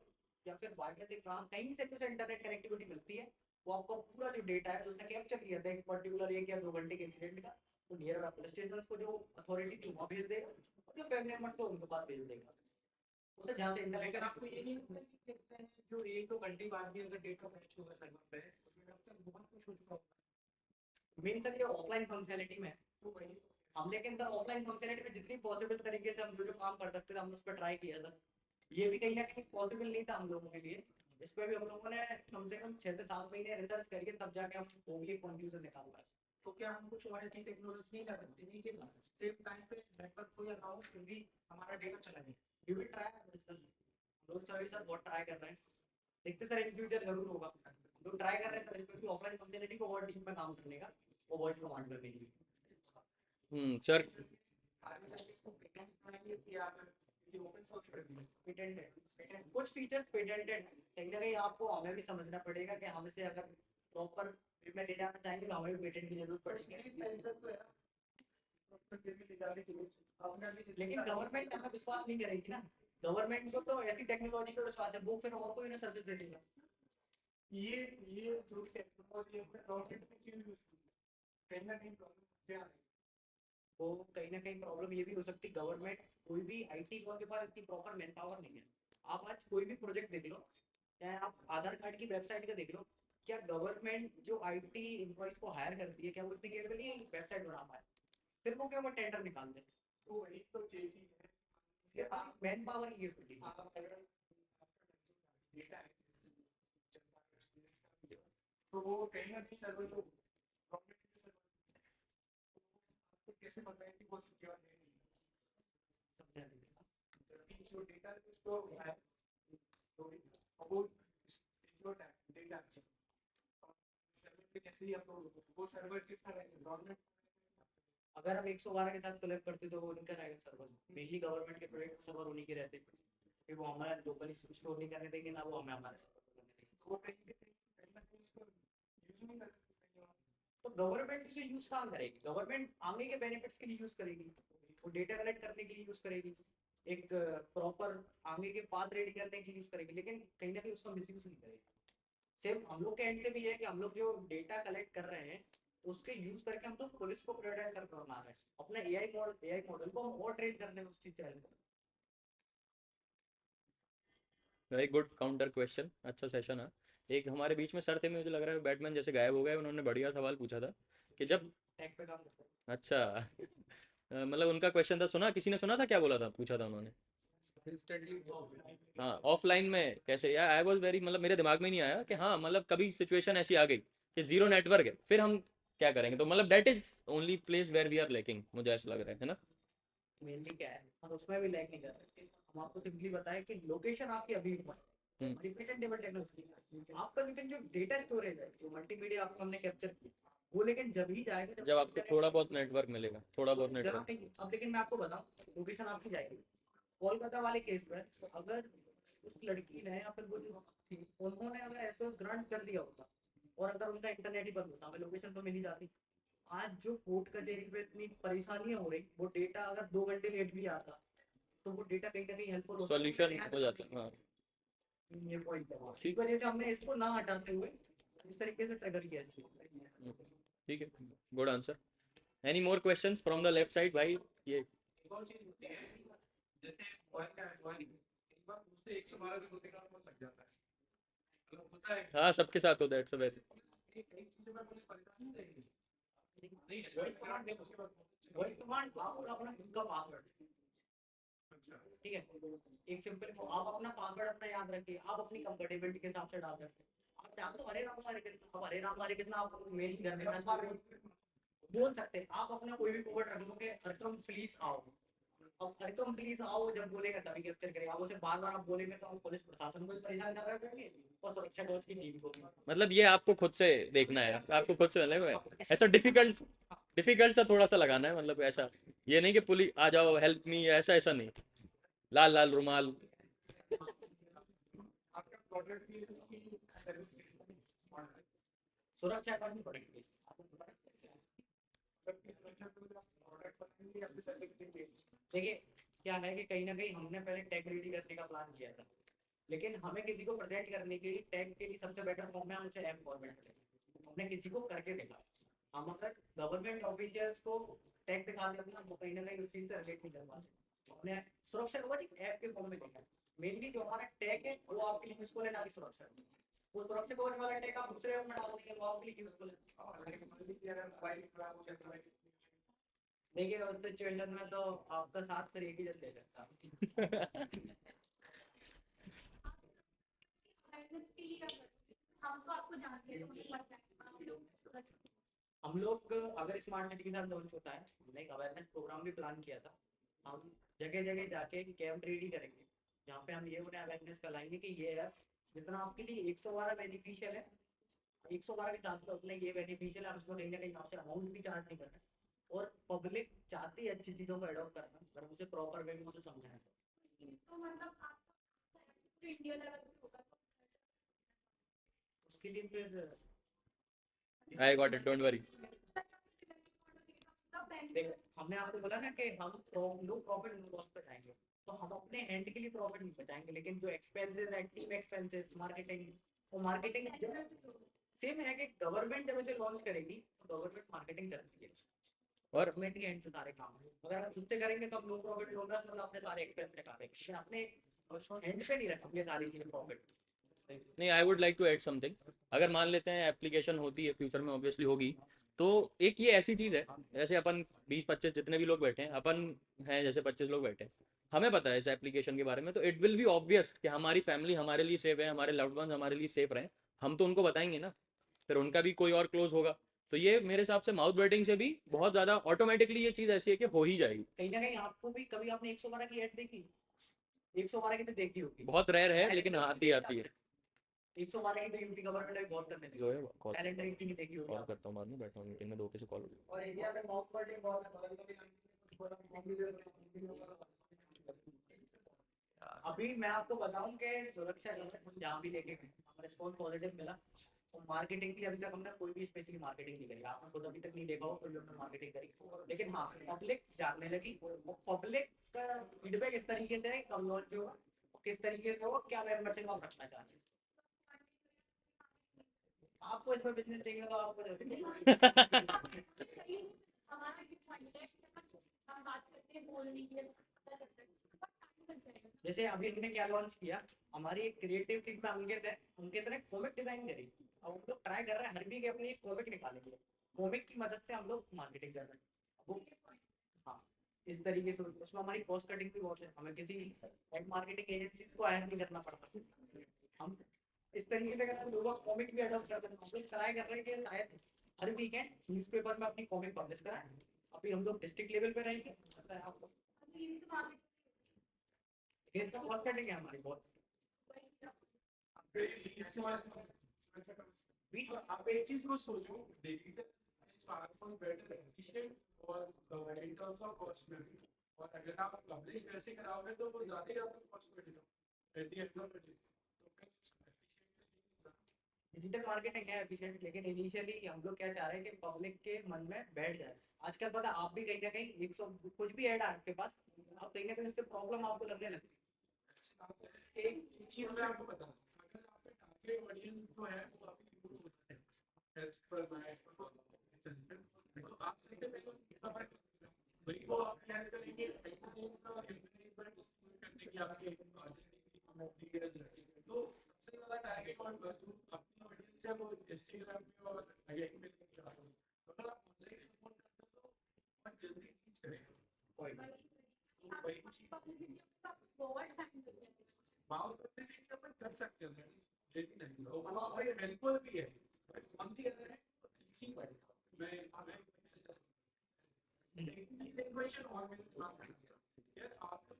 या फिर वाईफाई से कहीं से कुछ इंटरनेट कनेक्टिविटी मिलती है, वो आपका पूरा जो डेटा है उसने कैप्चर किया था एक पर्टिकुलर 1 या 2 घंटे के इंसिडेंट का, तो नियर बाय पुलिस स्टेशन को जो अथॉरिटी थी वहाँ भेज देगा, और जो फैमिली मेंबर्स को उनके पास भेज देगा, उसे जहाँ से इंटरनेट। लेकिन आपको ये नहीं लगता कि कहते हैं जो 1-2 घंटे बाद भी अगर डेटा मैच होगा सर्वर पे, उसमें अब तक बहुत कुछ हो चुका होगा। मेन सर ये ऑफलाइन फंक्शनलिटी में है। तो वही हम लेकिन सर ऑफलाइन फंक्शनलिटी में जितनी पॉसिबल तरीके से हम जो जो काम कर सकते थे हमने उस पर ट्राई किया था। ये भी कहीं ना कहीं पॉसिबल नहीं था हम लोगों के लिए। इस पर भी हम लोगों ने कम से कम 6 से 7 महीने रिसर्च करके तब जाके हम वो भी एक कंक्लूजन निकाल पाए। तो क्या हम कुछ और ऐसी टेक्नोलॉजी नहीं ला सकते नहीं कि सेम टाइम पे नेटवर्क को या ना हो फिर भी हमारा डेटा चला जाए? वी विल ट्राई सर, लोग सभी सर बहुत ट्राई कर रहे हैं, देखते सर इन फ्यूचर जरूर होगा। लोग ट्राई कर रहे हैं सर इस पर भी ऑफलाइन फंक्शनलिटी को और डीप में काम करने का और वॉइस कमांड करने के लिए। सर इसको पेटेंट कराएंगे कि आप किसी ओपन सोर्स कर देंगे? पेटेंटेड कुछ फीचर्स पेटेंटेड है, कहीं ना कहीं आपको हमें भी समझना पड़ेगा कि हम इसे अगर प्रॉपर वे में ले जाना चाहेंगे तो हमें भी पेटेंट की जरूरत पड़ेगी। लेकिन गवर्नमेंट हमें विश्वास नहीं करेगी ना, गवर्नमेंट को तो ऐसी टेक्नोलॉजी पे विश्वास है, वो फिर और कोई ना सर्विस दे देगा। ये जो टेक्नोलॉजी है गवर्नमेंट ने क्यों यूज की? कहीं ना कहीं प्रॉब्लम क्या है? वो कहीं ना कहीं प्रॉब्लम ये भी हो सकती है, गवर्नमेंट कोई भी आईटी के पास इतनी प्रॉपर मैन पावर नहीं है। आप आज कोई भी प्रोजेक्ट देख लो, चाहे आप आधार कार्ड की वेबसाइट का देख लो, क्या गवर्नमेंट जो आईटी एम्प्लॉइज को हायर करती है क्या वो इतनी केपेबल नहीं है वेबसाइट बना पाए? फिर वो क्या वो टेंडर निकालते हैं। तो वही तो चीज है। ये मैन पावर की होती है। आप अगर डेटा है तो वो कहीं ना कहीं सर्वर तो गवर्नमेंट के सर्वर, आपको कैसे पता है कि वो सिक्योर है नहीं? समझा नहीं। जबकि जो डेटा तो है तो वो सिक्योर है डेटा, सर्वर पे कैसे ही आप वो सर्वर किस तरह है गवर्नमेंट? अगर हम 112 के साथ कोलैब करते तो वो उनका रहेगा सर्वर, मेनली गवर्नमेंट के प्रोजेक्ट सर्वर उन्हीं के रहते हैं, कि वो हमारा लोकली स्टोर नहीं करने देंगे ना वो हमें हमारे server करने देंगे। तो वो कहीं ना कहीं उसको यूज नहीं कर सकते। तो गवर्नमेंट इसे यूज कहाँ करेगी? गवर्नमेंट आगे के बेनिफिट्स के लिए यूज करेगी, वो डेटा कलेक्ट करने के लिए यूज करेगी, एक प्रॉपर आगे के पाथ रेडी करने के लिए यूज करेगी, लेकिन कहीं ना कहीं उसका मिसयूज नहीं करेगी। सिर्फ हम लोग के एंड से भी है कि हम लोग जो डेटा कलेक्ट कर रहे हैं उसके यूज करके हम लोग पुलिस को प्रायोरिटाइज कर बना रहे हैं, अपने एआई मॉडल को हम और ट्रेन करने में उस चीज से हेल्प करें। वेरी गुड काउंटर क्वेश्चन, अच्छा सेशन है। एक हमारे बीच में सर थे, मुझे लग रहा है बैटमैन जैसे गायब हो गए, उन्होंने बढ़िया सवाल पूछा था कि जब टेक पे काम करते हैं। अच्छा मतलब उनका क्वेश्चन था, सुना किसी ने, सुना था क्या बोला था, पूछा था उन्होंने? हाँ ऑफलाइन में कैसे यार, आई वॉज वेरी, मतलब मेरे दिमाग में नहीं आया कि हाँ मतलब कभी सिचुएशन ऐसी आ गई कि जीरो नेटवर्क है, फिर हम क्या करेंगे? तो मतलब that is only place where we are lacking, मुझे ऐसा लग रहा है ना। मेनली क्या है हम उसमें भी लैग नहीं कर रहे, हम आपको सिंपली बताएं कि लोकेशन आपकी अभी मल्टीमीडिया टेबल टेक्नोलॉजी आपका, लेकिन जो डेटा स्टोरेज है जो मल्टीमीडिया आपको हमने कैप्चर किया वो लेकिन जब ही जाएगा जब आपको थोड़ा बहुत नेटवर्क मिलेगा, थोड़ा बहुत नेटवर्क। अब लेकिन मैं आपको बताऊं लोकेशन आपकी जाएगी कोलकाता वाले केस में, अगर उस लड़की ने या फिर वो जो थी उन्होंने अगर एसओएस ग्रांट कर दिया होता और अगर उनका इंटरनेट ही बंद होता हमें लोकेशन तो मिल ही जाती। आज जो कोर्ट कचहरी पे इतनी परेशानियां हो रही, वो डेटा अगर 2 घंटे लेट भी आता तो वो डेटा कहीं ना कहीं हेल्पफुल होता, सॉल्यूशन हो जाता है, हाँ ये पॉइंट है। इस वजह से हमने इसको ना हटाते हुए इस तरीके से ट्रिगर किया इसको। ठीक है, good answer. Any more questions from the left side भाई? ये एक और चीज होती है जैसे ऑयल का ऑयल एक बार उससे 112 भी होते का लग जाता है, मतलब होता है। हाँ सबके साथ होता है, इट्स वैसे। एक चीजों पर पुलिस परेशान नहीं रहेगी? नहीं है वॉइस कमांड देखो, उसके बाद वॉइस कमांड आपका अपना खुद का पासवर्ड, अच्छा ठीक है, एक सिंपल वो आप अपना पासवर्ड अपना याद रखिए, आप अपनी कंफर्टेबिलिटी के हिसाब से डाल सकते हैं। आप चाहते हो हरे राम हरे कृष्ण, अब हरे राम हरे कृष्ण आप मेल घर में बोल सकते हैं, आप अपना कोई भी कोड रख लो कि अरकम प्लीज आओ। अब अरकम प्लीज आओ जब बोलेगा तभी कैप्चर करेगा, आप उसे बार बार आप बोलेंगे तो हम पुलिस प्रशासन को भी परेशान कर रहे होंगे और सुरक्षा कवच की टीम को भी। मतलब ये आपको खुद से देखना है, आपको खुद से, मतलब ऐसा डिफिकल्ट डिफिकल्ट सा थोड़ा सा लगाना है, मतलब ऐसा ये नहीं कि पुलिस आ जाओ हेल्प मी, ऐसा ऐसा नहीं। लाल लाल रुमाल। आपका प्रोडक्ट की सर्विस सुरक्षा का भी प्रोडक्ट बेस देखिए क्या है कि कहीं ना कहीं हमने पहले टैग रेडी करने का प्लान किया था, लेकिन हमें किसी को प्रेजेंट करने के लिए टैग के लिए सबसे बेटर फॉर्म है हमसे ऐप फॉर्मेट करें। हमने किसी को करके देखा, हम अगर गवर्नमेंट ऑफिशियल्स को टैग दिखा देते हैं तो कहीं ना कहीं उस चीज से रिलेट नहीं कर पाते। हमने सुरक्षा को एक ऐप के फॉर्म में देखा, मेनली जो हमारा टैग है वो आपके लिए यूजफुल है ना कि सुरक्षा। वो सुरक्षा कवर वाला टैग आप दूसरे में डाल देंगे वो आपके लिए यूजफुल है। देखिए उस सिचुएशन में तो आपका साथ फिर एक ही जन ले सकता। हम लोग अगर स्मार्ट सिटी के साथ लॉन्च होता है, हमने एक अवेयरनेस प्रोग्राम भी प्लान किया था। हम जगह जगह जाके कैंप रेडी करेंगे जहाँ पे हम ये उन्हें अवेयरनेस फैलाएंगे कि ये ऐप जितना आपके लिए 112 बेनिफिशियल है, 112 के साथ तो अपने ये बेनिफिशियल है, हम उसको कहीं ना कहीं आपसे अमाउंट भी चार्ज नहीं करना। और पब्लिक चाहती है अच्छी चीज़ों को एडॉप्ट करना, अगर उसे प्रॉपर वे में उसे समझाएं तो मतलब इंडिया लेवल पे होगा उसके लिए फिर I got it, don't worry. हमने आपको बोला ना कि हम लोग प्रॉफिट लॉस पे जाएंगे, तो हम अपने एंड के लिए प्रॉफिट नहीं बचाएंगे, लेकिन जो एक्सपेंसेस है टीम एक्सपेंसेस मार्केटिंग, वो मार्केटिंग सेम है कि गवर्नमेंट जब इसे लॉन्च करेगी तो गवर्नमेंट मार्केटिंग करती है और गवर्नमेंट के एंड से सारे काम, अगर हम खुद से करेंगे तो हम लो प्रॉफिट लो रहा मतलब अपने सारे एक्सपेंस निकाल देंगे, लेकिन अपने एंड पे नहीं रखेंगे सारी चीजें प्रॉफिट। नहीं, I would like to add something. अगर मान लेते हैं एप्लीकेशन होती है, फ्यूचर में ऑब्वियसली होगी, तो एक ये ऐसी चीज़ है, जैसे अपन 20-25 जितने भी लोग बैठे हैं, अपन हैं जैसे 25 लोग बैठे हैं, हमें पता है इस एप्लीकेशन के बारे में, तो इट विल बी ऑब्वियस कि हमारी फैमिली हमारे लिए सेफ है, हमारे लव्ड वंस हमारे लिए सेफ रहें, हम तो उनको बताएंगे ना, फिर उनका भी कोई और क्लोज होगा। तो ये मेरे हिसाब से माउथ ब्रीडिंग से भी बहुत ज़्यादा ऑटोमेटिकली ये चीज़ ऐसी है कि हो ही जाएगी। कहीं ना कहीं आपको भी कभी आपने 112 की ऐड देखी, 112 की तो देखी होगी, बहुत रेयर है लेकिन आती आती है। 112 की तो यूपी गवर्नमेंट भी बहुत करने जो है कॉल टैलेंट रेट की नहीं देखी होगी कॉल करता हूँ बाद में, बैठा हूँ मीटिंग में, 2 से कॉल होगी। और इंडिया में माउथ बर्डिंग बहुत है, अभी मैं आपको बताऊं कि सुरक्षा जहाँ भी लेके गए हमें रिस्पॉन्स पॉजिटिव मिला। तो मार्केटिंग की अभी तक हमने कोई भी स्पेशली मार्केटिंग नहीं करी, आपने खुद अभी तक नहीं देखा हो कोई भी हमने मार्केटिंग करी, लेकिन हाँ पब्लिक जानने लगी। पब्लिक का फीडबैक इस तरीके से है कम लॉन्च जो किस तरीके से हो, क्या मेंबरशिप आप रखना चाहते हैं। आपको इसमें बिजनेस चाहिए तो आपको जैसे अभी हमने क्या लॉन्च किया, हमारी एक क्रिएटिव टीम में अंकित है, अंकित ने कॉमिक डिजाइन करी। अब हम लोग ट्राई कर रहे हैं हर वीक अपनी एक कॉमिक निकालेंगे, कॉमिक की मदद से हम लोग मार्केटिंग कर रहे हैं। हाँ इस तरीके से उसमें हमारी कॉस्ट कटिंग भी बहुत है, हमें किसी एड मार्केटिंग एजेंसी को हायर नहीं करना पड़ता। हम इस तरीके से अगर हम लोगों कॉमिक भी अडॉप्ट करते हैं, हम लोग ट्राई कर रहे हैं कि शायद हर वीकेंड न्यूज़पेपर में अपनी कॉमिक पब्लिश कराएं। अभी हम लोग डिस्ट्रिक्ट लेवल पे रहेंगे, पता है आपको इसका कॉस्ट कटिंग है हमारी बहुत। आप एक चीज को सोचो, डिजिटल स्मार्टफोन बेटर एफिशिएंट और इन टर्म्स ऑफ कॉस्ट में भी, और अगर आप पब्लिश वैसे कराओगे तो वो ज्यादा ही आपको कॉस्ट पड़ेगा at the end of the day. Digital marketing है एफिशिएंट, लेकिन इनिशियली हम लोग क्या चाह रहे हैं कि पब्लिक के मन में बैठ जाए। आजकल पता आप भी कहीं ना कहीं 100 कुछ भी ऐड आपके पास, आप कहीं ना कहीं उससे प्रॉब्लम आपको लगने लगती है। एक चीज मैं आपको बता, अगर आपके टारगेट ऑडियंस जो है वो आपकी ग्रुप होता है एज पर माय तो आप सबसे पहले वही वो आप क्या करेंगे करने की आपके तो सबसे ज्यादा टारगेट अपनी ऑडियंस है वो इंस्टाग्राम पे और आईआईटी में अगर आप ऑनलाइन प्रमोट करते हो तो बहुत जल्दी रीच करेगा वही चीज माउथ पब्लिसिटी अपन कर सकते हैं, लेकिन नहीं वो भाई हेल्पफुल भी है, ऑन दी अदर है इसी पर मैं सजेस्ट एक क्वेश्चन और मेरे दिमाग में यार आपको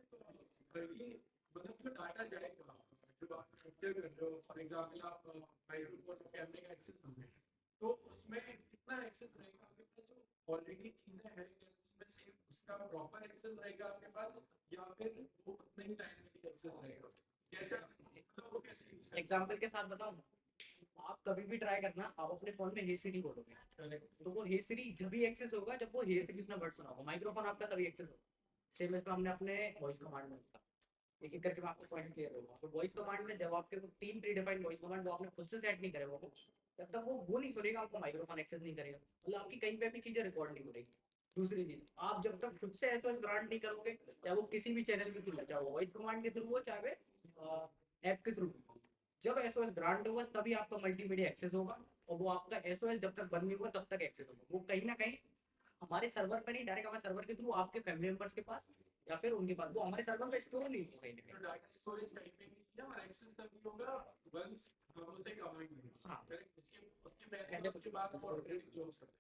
ये मतलब जो डाटा जाएगा जो आप कैप्चर कर रहे हो, फॉर एग्जांपल आप माइक्रोफोन और कैमरे का एक्सेस कर रहे हो, तो उसमें कितना एक्सेस रहेगा आपके पास जो ऑलरेडी चीजें हैं में सेम उसका प्रॉपर एक्सेस रहेगा आपके पास, या फिर वो उतने ही टाइम के लिए एक्सेस रहेगा, कैसे वो कैसे एग्जाम्पल के साथ बताऊं, आप कभी भी ट्राई करना, आप अपने फोन में हे सिरी बोलोगे तो वो हे सिरी जब भी एक्सेस होगा जब वो हे सिरी उसने वर्ड सुना होगा। माइक्रोफोन आपका तभी एक्सेस होगा। सेम इसमें हमने अपने वॉइस कमांड में लिखा। एक एक करके मैं आपको पॉइंट क्लियर होगा। तो वॉइस कमांड में जब आपके वो 3 प्री डिफाइंड वॉइस कमांड जो आपने खुद से सेट नहीं करे वो, जब तक वो नहीं सुनेगा आपको माइक्रोफोन एक्सेस नहीं करेगा, मतलब आपकी कहीं पे भी चीजें रिकॉर्ड नहीं हो रही। दूसरी चीज, आप जब तक खुद से एसओएस ग्रांट नहीं करोगे, चाहे वो किसी भी चैनल के थ्रू, चाहे वो वॉइस कमांड के थ्रू हो, चाहे ऐप के थ्रू, जब एसओएस ग्रांट होगा तभी आपका मल्टीमीडिया एक्सेस होगा। और वो आपका एसओएस जब तक बंद नहीं होगा तब तक एक्सेस होगा। वो कहीं ना कहीं हमारे सर्वर पर ही, डायरेक्ट हमारे सर्वर के थ्रू आपके फैमिली मेंबर्स के पास या फिर उनके पास, वो हमारे सर्वर पे स्टोर नहीं होगा कहीं ना तो कहीं। डाटा स्टोरेज कहीं पे नहीं किया और एक्सेस तभी होगा वंस हम उसे कमांड में। हाँ। फिर उसके उसके पहले उसके बाद हम ऑलरेडी क्लोज कर दें,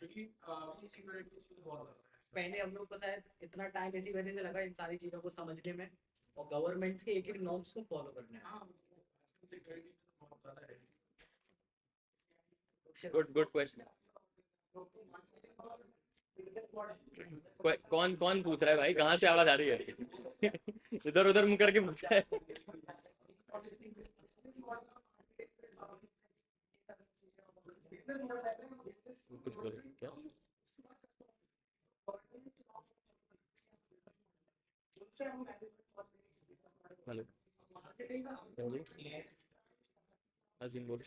क्योंकि ये सिक्योरिटी इश्यूज बहुत ज्यादा है। पहले हम लोग को शायद इतना टाइम इसी वजह से लगा इन सारी चीजों को समझने में और गवर्नमेंट के एक एक नॉर्म्स को फॉलो करने में। हाँ, आजकल सिक्योरिटी तो बहुत ज्यादा है। Good question. कौन कौन पूछ रहा है भाई, कहाँ से आवाज आ रही है? इधर उधर मुंह करके पूछ रहा है। कुछ बोल क्या? हेलो अजीम बोल।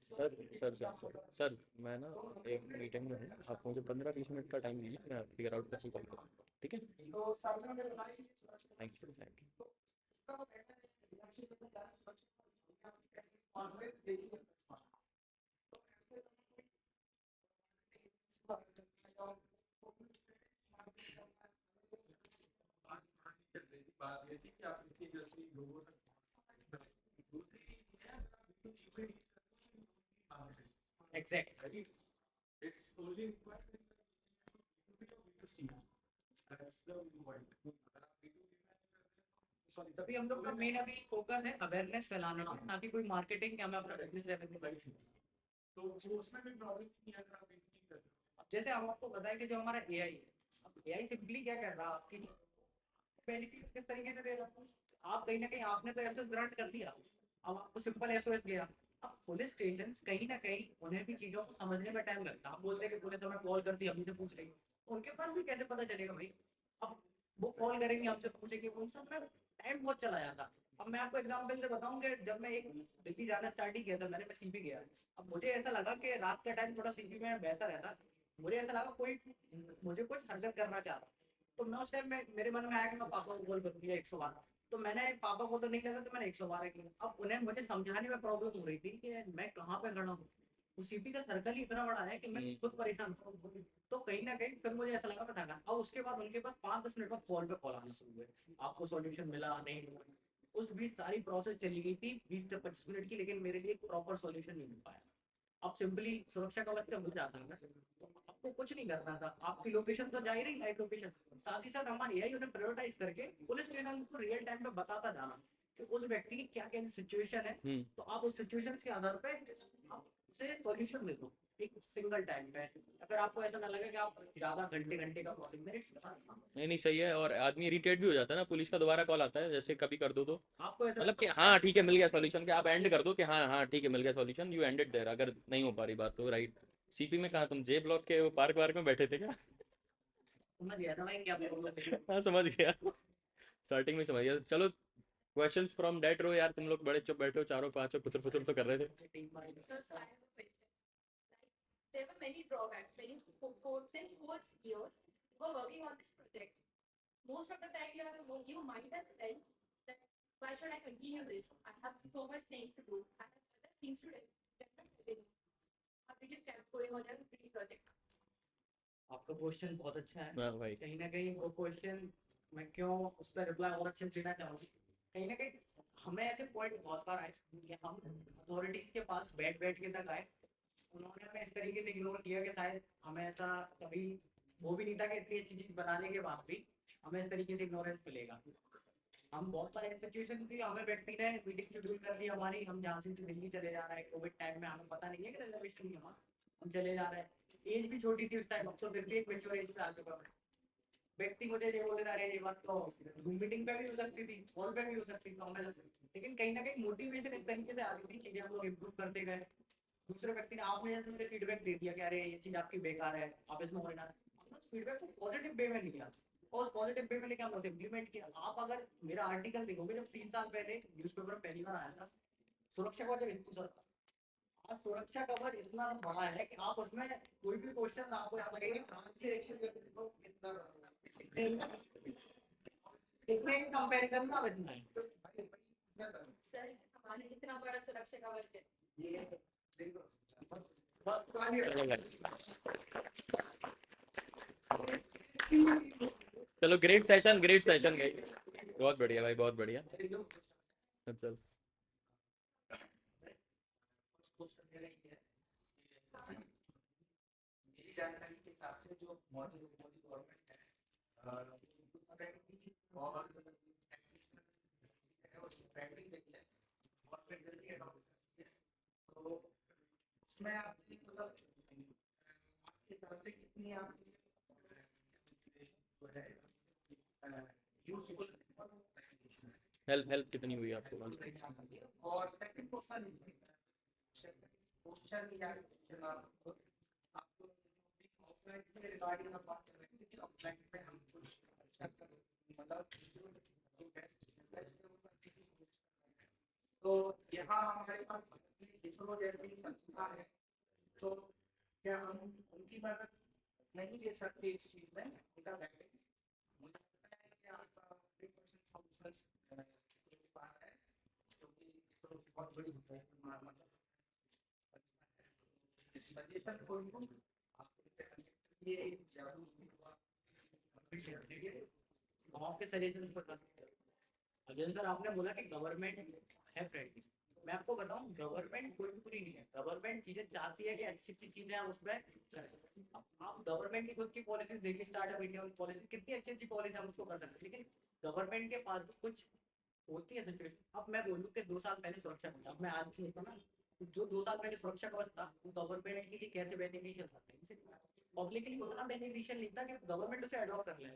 Sir sir sir sir sir मैं ना एक मीटिंग में हूँ, आप मुझे 15-20 मिनट का टाइम दीजिए, मैं फिगर आउट करके कॉल करूँगा, ठीक है? Thank you. बात ये थी कि आप इतनी जल्दी लोगों तक, दूसरी चीज है अगर आप इतनी चीजें exact. it's only required in the B2C. That's the point. अगर आप B2B में सॉरी, तभी हम लोग का मेन अभी फोकस है अवेयरनेस फैलाना, ना कि कोई मार्केटिंग या हमें अपना बिजनेस रेवेन्यू बढ़ाना। तो वो उसमें भी प्रॉब्लम नहीं है अगर आप B2C कर रहे हो। अब जैसे हम आपको बताया कि जो हमारा एआई है, अब एआई सिंपली क्या कर रहा है, आपकी बेनिफिट किस तरीके से दे रहा है। आप कहीं ना कहीं आपने तो एसओएस ग्रांट कर दिया, अब आपको सिंपल एसओएस गया। अब पुलिस स्टेशन कहीं ना कहीं उन्हें भी चीजों को समझने में टाइम लगता है। हम बोलते हैं कि पुलिस हमें कॉल करती है, अभी से पूछ रही है, उनके पास भी कैसे पता चलेगा भाई। अब वो कॉल करेंगे, हमसे पूछेंगे, उन सब में टाइम बहुत चला जाता। अब मैं आपको एग्जांपल से बताऊं कि जब मैं एक दिल्ली जाना स्टार्ट ही किया था, मैं सीपी गया। अब मुझे ऐसा लगा कि रात का टाइम थोड़ा सीपी में वैसा रहता, मुझे ऐसा लगा कोई मुझे कुछ हरकत करना चाह रहा। तो मैं उस टाइम में मेरे मन में आया कि मैं पापा को कॉल कर दिया 112। तो मैंने पापा को तो नहीं लगा, तो मैंने 112 किया। अब उन्हें मुझे समझाने में प्रॉब्लम हो रही थी कि मैं कहाँ पे खड़ा हूँ। उस सीपी का सर्कल ही इतना बड़ा है कि मैं खुद परेशान हूँ। तो कहीं ना कहीं फिर मुझे ऐसा लगा मैं थका। और उसके बाद उनके पास 5-10 मिनट बाद कॉल पे कॉल आना शुरू हुए, आपको सॉल्यूशन मिला नहीं मिला। उस बीच सारी प्रोसेस चली गई थी 20 से 25 मिनट की, लेकिन मेरे लिए प्रॉपर सॉल्यूशन नहीं मिल पाया। अब सिंपली सुरक्षा कवच से हो जाता है ना, तो आपको कुछ नहीं करना था, आपकी लोकेशन तो जा ही रही, लाइव लोकेशन। साथ ही साथ हमारी एआई उन्हें प्रायोरिटाइज करके पुलिस स्टेशन को रियल टाइम पे बताता जाना कि उस व्यक्ति की क्या क्या सिचुएशन है। तो आप उस सिचुएशन के आधार पे आप उसे सॉल्यूशन दे दो एक सिंगल टाइम पे। अगर आपको ऐसा ना लगे कि आप ज्यादा घंटे घंटे का नहीं नहीं सही है, और आदमी इरिटेट भी हो जाता है ना, पुलिस का दोबारा कॉल आता है जैसे कभी कर दो तो आपको ऐसा मतलब कि हाँ ठीक है मिल गया सॉल्यूशन, कि आप एंड कर दो कि हाँ हाँ ठीक है मिल गया सॉल्यूशन, यू एंडेड देयर, अगर नहीं हो पा रही बात तो राइट। सीपी में कहाँ तुम जे ब्लॉक के वो पार्क वार्क में बैठे थे क्या? समझ गया था भाई क्या बोल हाँ समझ गया, स्टार्टिंग में समझ गया। चलो क्वेश्चंस फ्रॉम डेट रो यार, तुम लोग बड़े चुप बैठे हो चारों पांचों, कुतर पुतर तो कर रहे थे। So, so I have a question. Like, there were many drawbacks. Since 4 years, you were working on this project. Most of the time, you might have felt that why should I continue this? I have so much things to do. I have other things to do. How did you keep going on your project? आपका क्वेश्चन बहुत अच्छा है। हाँ भाई। कहीं ना कहीं वो क्वेश्चन मैं क्यों उस पर रिप्लाई और अच्छे से देना चाहूँगी। कहीं ना कहीं हमें ऐसे पॉइंट बहुत बार आए कि हम अथॉरिटीज के पास बैठ बैठ के तक आए, उन्होंने हमें इस तरीके से इग्नोर किया कि शायद हमें ऐसा कभी वो भी नहीं था कि इतनी अच्छी चीज बनाने के बाद भी हमें इस तरीके से इग्नोरेंस मिलेगा। हम बहुत सारे सिचुएशन थी, हमें व्यक्ति ने मीटिंग शेड्यूल कर ली हमारी, हम झांसी से दिल्ली चले जा रहे हैं कोविड टाइम में, हमें पता नहीं है कि रिजर्वेशन नहीं हमारा, हम चले जा रहे हैं। एज भी छोटी थी उस टाइम, अब तो फिर भी एक मेच्योर एज पे आ चुका है। व्यक्ति मुझे ये बोले अरे ये बात तो जूम मीटिंग पे भी हो सकती थी, कॉल पे भी हो सकती थी, हमें लेकिन कहीं ना कहीं मोटिवेशन इस तरीके से आ रही थी, चीजें हम लोग इम्प्रूव करते गए। दूसरे व्यक्ति ने आपने जैसे मुझे फीडबैक दे दिया कि अरे ये चीज आपकी बेकार है, आप इसमें होना, उस फीडबैक को पॉजिटिव वे में लिया और उस पॉजिटिव वे में लेके हम इम्प्लीमेंट किया। आप अगर मेरा आर्टिकल देखोगे, जब 3 साल पहले न्यूज़पेपर में पहली बार आया था, सुरक्षा का जब इंतजार था, आज सुरक्षा कवर इतना बड़ा है कि आप उसमें कोई भी क्वेश्चन आपको ऐसा लगेगा कहाँ से एक्शन करते हो, कितना इतने कंपैरिजन में इतना है। सर हमारे इतना बड़ा सुरक्षा कवच है। ये चलो ग्रेट सेशन गाइस, बहुत बढ़िया भाई, बहुत बढ़िया। चल मेरी जानकारी के हिसाब से जो मौजूद मोदी गवर्नमेंट है और ट्रेंडिंग देखी है गवर्नमेंट जल्दी अडॉप्ट करती है, तो उसमें आपने मतलब आपके हिसाब से कितनी आपकी जो है यूजफुल हेल्प कितनी हुई आपको? और सेकंड क्वेश्चन या आपको ऑफलाइन के रिगार्डिंग हम बात कर रहे हैं, लेकिन ऑफलाइन में हम कुछ अच्छा कर मतलब जो बेस्ट है वो करने की कोशिश कर रहे हैं। तो यहाँ हमारे पास इसरो जैसी संस्था है, तो क्या हम उनकी मदद नहीं ले सकते इस चीज में, उनका गाइडेंस? मुझे लगता है कि आपका 100% सॉल्यूशंस के पास है, क्योंकि इसरो बहुत बड़ी है मतलब सजेशन फॉर यू, ये आपके सजेशन पर अजय सर, आपने बोला कि गवर्नमेंट है फ्रेंडली। मैं आपको बताऊं, गवर्नमेंट कोई भी पूरी नहीं है। गवर्नमेंट चीजें चाहती है कि अच्छी अच्छी चीजें आप उसमें आप गवर्नमेंट की खुद की पॉलिसी देखिए, स्टार्टअप इंडिया की पॉलिसी कितनी अच्छी अच्छी पॉलिसी हम उसको कर सकते हैं, लेकिन गवर्नमेंट के पास कुछ होती है सिचुएशन। अब मैं बोलूँ कि 2 साल पहले सुरक्षा कवच, अब मैं आज की होता ना, जो 2 साल पहले सुरक्षा कवच था वो गवर्नमेंट के लिए कैसे बेनिफिशियल था, पब्लिकली उतना बेनिफिशियल नहीं था कि गवर्नमेंट उसे अडॉप्ट कर ले।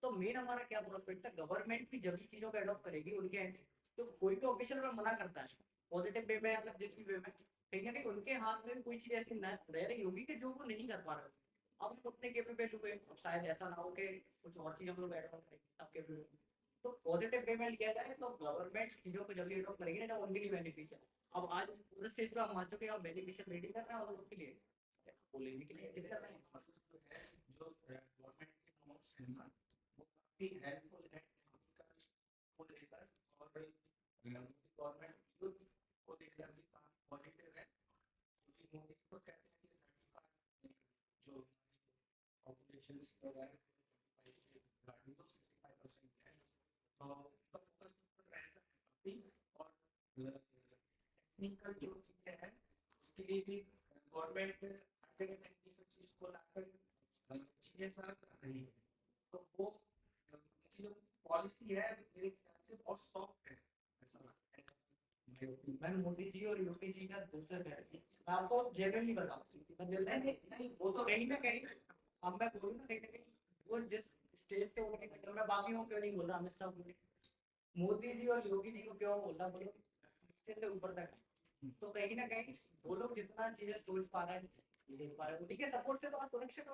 तो मेन हमारा क्या प्रोस्पेक्ट था, गवर्नमेंट भी जब भी चीजों को अडॉप्ट करेगी उनके एंड, तो कोई भी ऑफिशियल में मना करता है पॉजिटिव वे में या फिर जिस भी वे में, कहीं ना कहीं उनके हाथ में कोई चीज ऐसी न रह रही होगी कि जो वो नहीं कर पा रहे। अब हम उतने केपेबल हुए, अब शायद ऐसा ना हो कि कुछ और चीज हम लोग एडॉप्ट करेंगे अब केपेबल। तो पॉजिटिव वे में लिया जाए तो गवर्नमेंट चीजों को जल्दी एडॉप्ट करेगी ना, उनके लिए बेनिफिशियल। अब आज पूरे स्टेज पे हम मान चुके हैं, हम बेनिफिशियल रेडी कर रहे हैं और उनके लिए वो लेने के लिए कर रहे हैं। जो गवर्नमेंट के नोट्स हैं ना, वो काफी हेल्पफुल है को लेकर, और गवर्नमेंट यूथ को लेकर भी काफी पॉजिटिव है, क्योंकि मोदी को कहते हैं कि जो पॉपुलेशन वगैरह 65% है, तो फोकस रहेगा काफी। और टेक्निकल जो चीजें हैं उसके लिए भी गवर्नमेंट टेक्निकल चीज को लाकर चीजें सरल कर रही है। तो वो उनकी जो पॉलिसी है मेरे ख्याल से बहुत सॉफ्ट है, ऐसा लगता है। मैं मोदी जी और योगी जी का दूसरा कह रही मैं आपको जेन्युइनली बताऊं, नहीं वो तो कहीं ना कहीं, अब मैं बोलूँ ना कहीं ना कहीं वो जिस स्टेज पे उनके, मैं बाकियों क्यों नहीं बोल रहा, अमित शाह बोले, मोदी जी और योगी जी को क्यों बोल रहा, बोलो नीचे से ऊपर तक। तो कहीं ना कहीं वो लोग जितना चीजें सोच पा रहे हैं, देख पा रहे हैं, उनके सपोर्ट से तो आज सुरक्षा का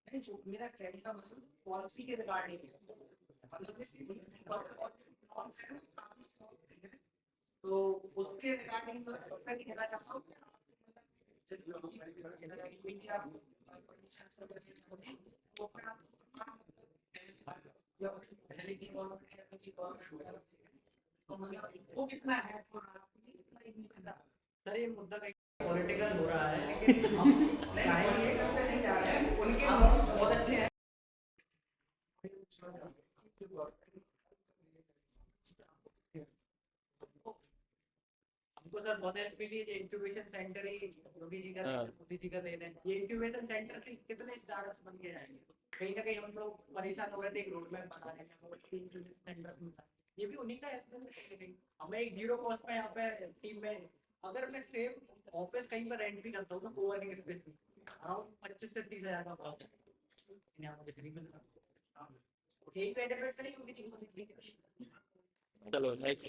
नहीं, जो मेरा कहने का मतलब पॉलिसी के रिगार्डिंग तो उसके रिगार्डिंग मैं कहना चाहता हूँ कि वो कितना है सर, ये मुद्दा पॉलिटिकल हो रहा है, लेकिन हम नहीं जा रहे हैं, उनके बहुत अच्छे हैं। हमको सर बहुत हेल्प मिली है, इंक्यूबेशन सेंटर ही योगी जी का मोदी जी का देन है। ये इंक्यूबेशन सेंटर से कितने स्टार्टअप्स बन के जाएंगे, कहीं ना कहीं हम लोग परेशान हो गए थे एक रोड मैप बनाने में, ये भी उन्हीं का है। हमें एक जीरो कॉस्ट में यहाँ पे टीम में, अगर मैं सेम ऑफिस कहीं पर रेंट भी करता हूँ ना कोवर्किंग स्पेस में, अराउंड 25 से 30 हज़ार का कॉस्ट है, यहाँ मुझे फ्री में यही बेनिफिट सही होगी चीज़। चलो next.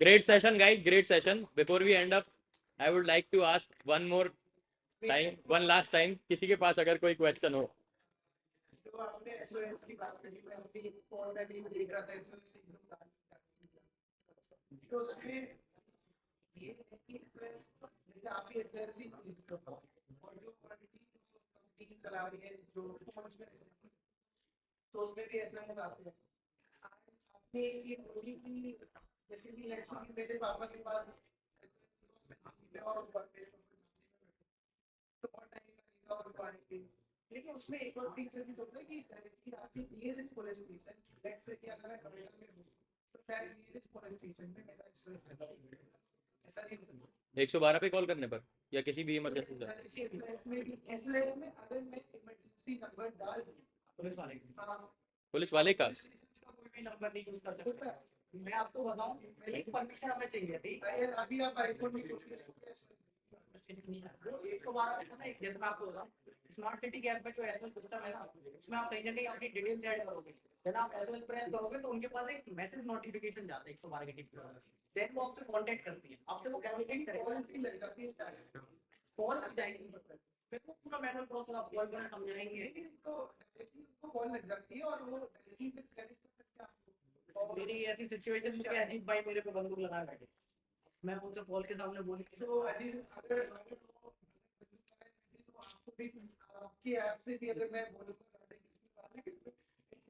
Great session, guys. Great session. Before we end up, I would like to ask one more time, one last time. किसी के पास अगर कोई question हो. जो आपने एसओएस की बात करी, मैं अपनी फोन में भी देख रहा था एसओएस तो उसमें ये है कि एसओएस जैसे आप ही एसओएस भी और जो क्वालिटी कंपनी चला रही है जो फोन्स में तो उसमें भी एसओएस आते हैं. आपने एक चीज बोली कि जैसे कि लेट्स से मेरे पापा के पास और मेरे तो बहुत टाइम लगेगा उसको आने के लिए. लेकिन उसमें एक और फीचर भी होता है कि डायरेक्टली आपकी nearest police station let's say कि अगर मैं नोएडा में हूँ तो मैं नियरेस्ट पुलिस स्टेशन में मेरा एक्सेस रहता है. ऐसा नहीं होता 112 पे कॉल करने पर या किसी भी इमरजेंसी से. एसएमएस में अगर मैं इमरजेंसी नंबर डाल दूं पुलिस वाले हाँ पुलिस वाले का. का कोई भी नंबर नहीं यूज कर सकता. मैं आपको बताऊं एक परमिशन हमें चाहिए थी. अभी आप आईफोन में यूज करेंगे 112 पता है जैसे मैं आपको बताऊं स्मार्ट सिटी के ऐप में जो एसएस सिस्टम है ना उसमें आप कहीं ना कहीं अपनी डिटेल्स ऐड करोगे. जब आप एसएस प्रेस करोगे तो उनके पास एक मैसेज नोटिफिकेशन जाता है 112 के टिप पे. देन वो आपसे कांटेक्ट करती है. आपसे वो कम्युनिकेट करेगी. लग जाती है कॉल लग जाएगी. फिर वो पूरा मैनुअल प्रोसेस आप कॉल करना समझाएंगे. लेकिन तो कॉल लग जाती है और वो डायरेक्टली फिर कनेक्ट कर सकते हैं आपको. मेरी ऐसी सिचुएशन में अजीब भाई मेरे पे बंदूक लगाए बैठे. मैं उनसे कॉल के सामने बोली तो अगर वो तो आपको भी आपकी ऐप से भी अगर मैं बोलूँगा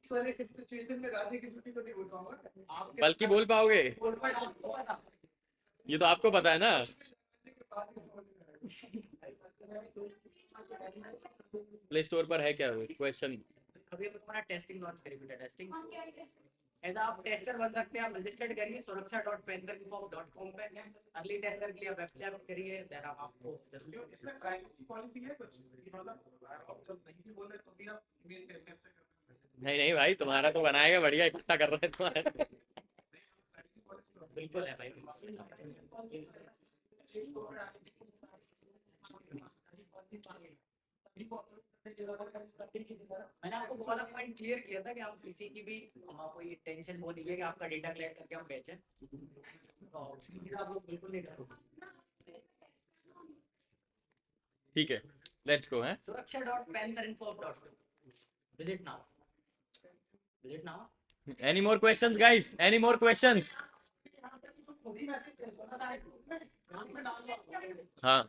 इस वाले सिचुएशन में राधे की छुट्टी तो नहीं बोल पाऊंगा. बल्कि बोल पाओगे. बोल पाए आपको पता. ये तो आपको पता है ना. प्ले स्टोर पर है क्या क्वेश्चन. अभी हमारा टेस्टिंग लॉन्च करी बेटा. टेस्टिंग ऐसा आप टेस्टर बन सकते हैं. आप रजिस्टर्ड करिए surakshapantherform.com पे. अर्ली टेस्टर के लिए आप वेब करिए. देन आपको इसमें प्राइवेसी पॉलिसी है कुछ मतलब आप जब नहीं भी बोले तो भी आप ईमेल करते हैं. नहीं नहीं भाई तुम्हारा तो बनाएगा बढ़िया इकट्ठा कर रहे हैं तुम्हारे. बिल्कुल है भाई. मैंने आपको बहुत पॉइंट क्लियर किया था कि हम किसी की भी हम कोई टेंशन वो नहीं है कि आपका डेटा कलेक्ट करके हम बेचें. तो आप लोग बिल्कुल नहीं करोगे. ठीक है लेट्स गो. हैं surakshapantherform.com. Visit now. Visit now. Any more questions guys. Any more questions. हाँ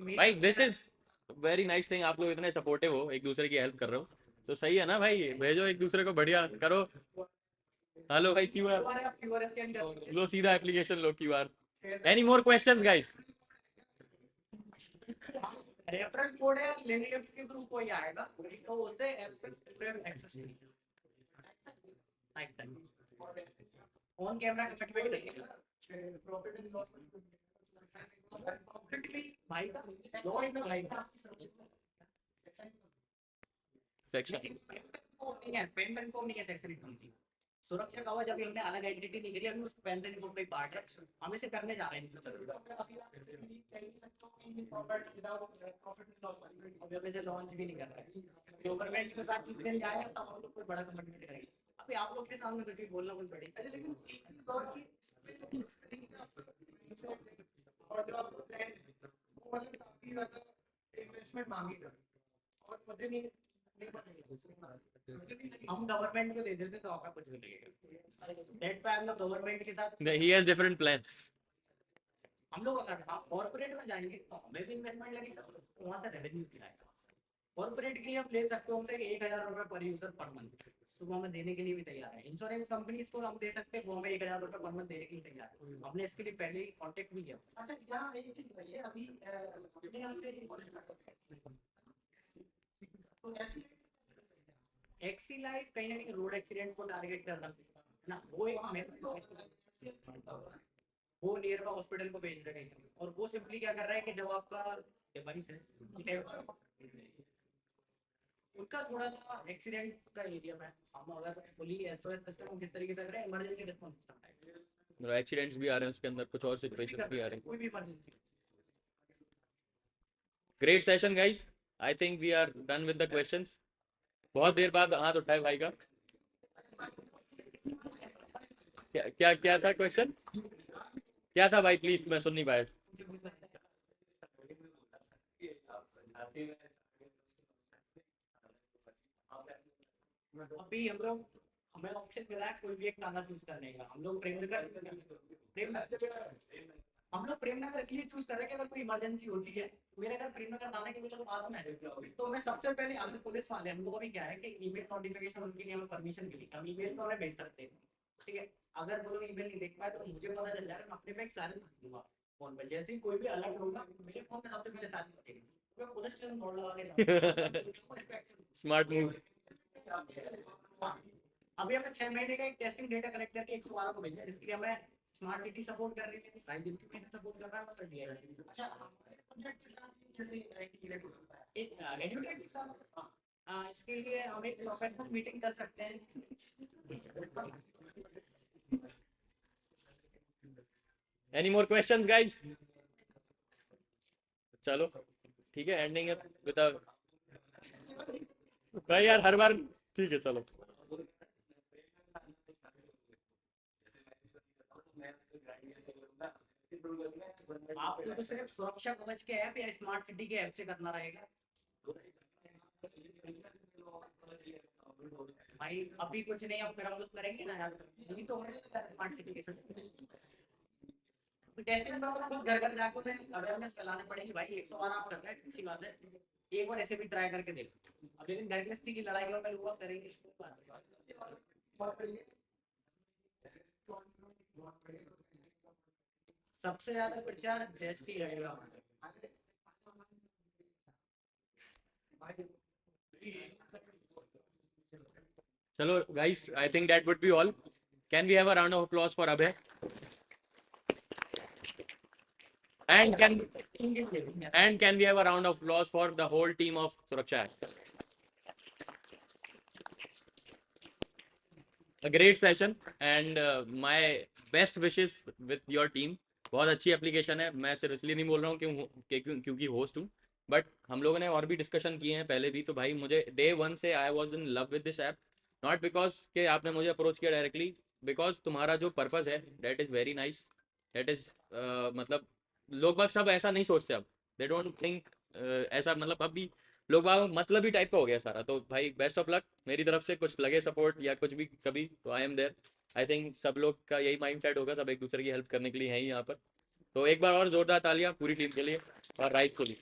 भाई this is very nice thing. आप लोग इतने सपोर्टिव हो एक दूसरे की हेल्प कर रहे हो तो सही है ना भाई. भेजो एक दूसरे को बढ़िया करो. हेलो भाई क्यूआर लो सीधा एप्लीकेशन लो QR. Any more questions guys. Referral code है लिंक्ड के थ्रू कोई आएगा तो उससे access like time on camera commitment करिए. प्रॉफिट एंड लॉस भाई का लॉ इन भाई का सेक्शन नहीं है. पेमेंट इन्फॉर्म नहीं है. सेक्शन इन्फॉर्म थी. सुरक्षा कवच अभी हमने अलग आइडेंटिटी नहीं करी. अभी उस पेमेंट इन्फॉर्म का ही पार्ट है. हम इसे करने जा रहे हैं. अभी हम इसे लॉन्च भी नहीं कर रहे हैं. गवर्नमेंट के साथ जिस दिन जाए तब हम लोग कोई बड़ा कमिटमेंट करेंगे. अभी आप लोग के सामने कुछ भी बोलना कुछ बड़ी. लेकिन और जो आपको प्लान वो मतलब काफी ज्यादा इन्वेस्टमेंट मांगेगा और मुझे नहीं हम गवर्नमेंट को दे देते तो आपका कुछ नहीं लगेगा. दैट्स व्हाई हम लोग गवर्नमेंट के साथ ही हैज डिफरेंट प्लान्स. हम लोग अगर आप कॉर्पोरेट में जाएंगे तो हमें भी इन्वेस्टमेंट लगेगा. वहाँ से रेवेन्यू आएगा. कॉर्पोरेट के लिए आप ले सकते हो हमसे 1000 रुपये पर यूजर पर मंथ. तो वो हमें देने के लिए भी तैयार है. इंश्योरेंस कंपनीज को हम दे सकते हैं. वो हमें 1000 रुपये पर मंथ देने के लिए तैयार है. हमने इसके लिए पहले ही कॉन्टेक्ट भी किया. अच्छा यहाँ एक चीज बताइए अभी तो ऐसी एक्सी लाइफ कहीं ना कहीं रोड एक्सीडेंट को टारगेट कर रहा है ना. वो एक वो नियर बाय हॉस्पिटल को भेज रहे हैं और वो सिंपली क्या कर रहा है कि जब आपका डिवाइस है उनका थोड़ा सा एक्सीडेंट का एरिया में हम अगर फुली एसओएस सिस्टम को किस तरीके से करें इमरजेंसी रिस्पांस सिस्टम है. एक्सीडेंट्स भी आ रहे हैं उसके अंदर कुछ और सिचुएशंस भी आ रहे हैं. कोई भी emergency. Great session guys. I think we are done with the questions. बहुत देर बाद हाथ उठाए भाई का। क्या क्या क्या था क्वेश्चन? क्या था भाई, प्लीज, मैं सुन नहीं पाया। अभी हम लोग हमें ऑप्शन मिला है कोई भी एक गाना चूज करने का। हम लोग प्रेमनगर इसलिए चूज कर रहे हैं कि अगर कोई इमरजेंसी होती है, मेरे घर प्रेमनगर थाने के बीच में बाद में है, तो मैं सबसे पहले अगर पुलिस वाले हम लोगों को भी क्या है कि ईमेल नोटिफिकेशन उनके लिए हमें परमिशन मिली, हम ईमेल पे उन्हें भेज सकते हैं। ठीक है, अगर वो लोग ईमेल नहीं देख पाए तो मुझे पता चल जाएगा, मैं अपने पे एक साइलेंट रख दूंगा फोन पे। जैसे ही कोई भी अलर्ट होगा मेरे फोन पे सबसे पहले साइलेंट रखेगा, मैं पुलिस स्टेशन फोन लगा के स्मार्ट मूव। हाँ, अभी हमें 6 महीने का एक टेस्टिंग डेटा कलेक्ट करके 112 को भेजना है, जिसके लिए हमें स्मार्ट सिटी सपोर्ट कर रही है, राइट एजुकेशन सपोर्ट कर रहा है, और डीआरएस। अच्छा, प्रोजेक्ट के साथ कैसे इंटीग्रेट हो सकता है? एक रेगुलेटर के साथ इसके लिए हम एक प्रोफेशनल मीटिंग कर सकते हैं। Any more questions guys? चलो ठीक है, एंडिंग है विद भाई यार हर बार। ठीक है चलो। आपको तो सिर्फ सुरक्षा कवच के ऐप या स्मार्ट सिटी के ऐप से करना रहेगा भाई। अभी कुछ नहीं, अब फिर हम लोग करेंगे ना यार, यही तो है स्मार्ट सिटी के टेस्टिंग में। खुद घर घर जाकर अवेयरनेस फैलाने पड़ेगी भाई। 112 आप कर रहे हैं, अच्छी बात है, एक बार ऐसे भी ट्राई करके देखो। अब लेकिन घर गृहस्थी की लड़ाई और पहले हुआ करेंगे। सबसे ज्यादा प्रचार जीएसटी रहेगा। चलो guys, I think that would be all. Can we have a round of applause for Abhay? And can we have a round of applause for the whole team of Suraksha Act? A great session and my best wishes with your team. बहुत अच्छी एप्लीकेशन है, मैं सिर्फ इसलिए नहीं बोल रहा हूँ क्योंकि होस्ट हूँ, बट हम लोगों ने और भी डिस्कशन किए हैं पहले भी। तो भाई मुझे डे 1 से I was in love with this app, not because कि आपने मुझे अप्रोच किया डायरेक्टली, बिकॉज तुम्हारा जो पर्पस है that is very nice. That is मतलब लोग बाग सब ऐसा नहीं सोचते अब, दे डोंट थिंक ऐसा, मतलब अभी लोग बाग मतलब ही टाइप का हो गया सारा। तो भाई बेस्ट ऑफ लक मेरी तरफ से, कुछ लगे सपोर्ट या कुछ भी कभी तो I am there. I think सब लोग का यही माइंड सेट होगा, सब एक दूसरे की हेल्प करने के लिए हैं ही यहाँ पर। तो एक बार और जोरदार तालियां पूरी टीम के लिए और राइट को लिए।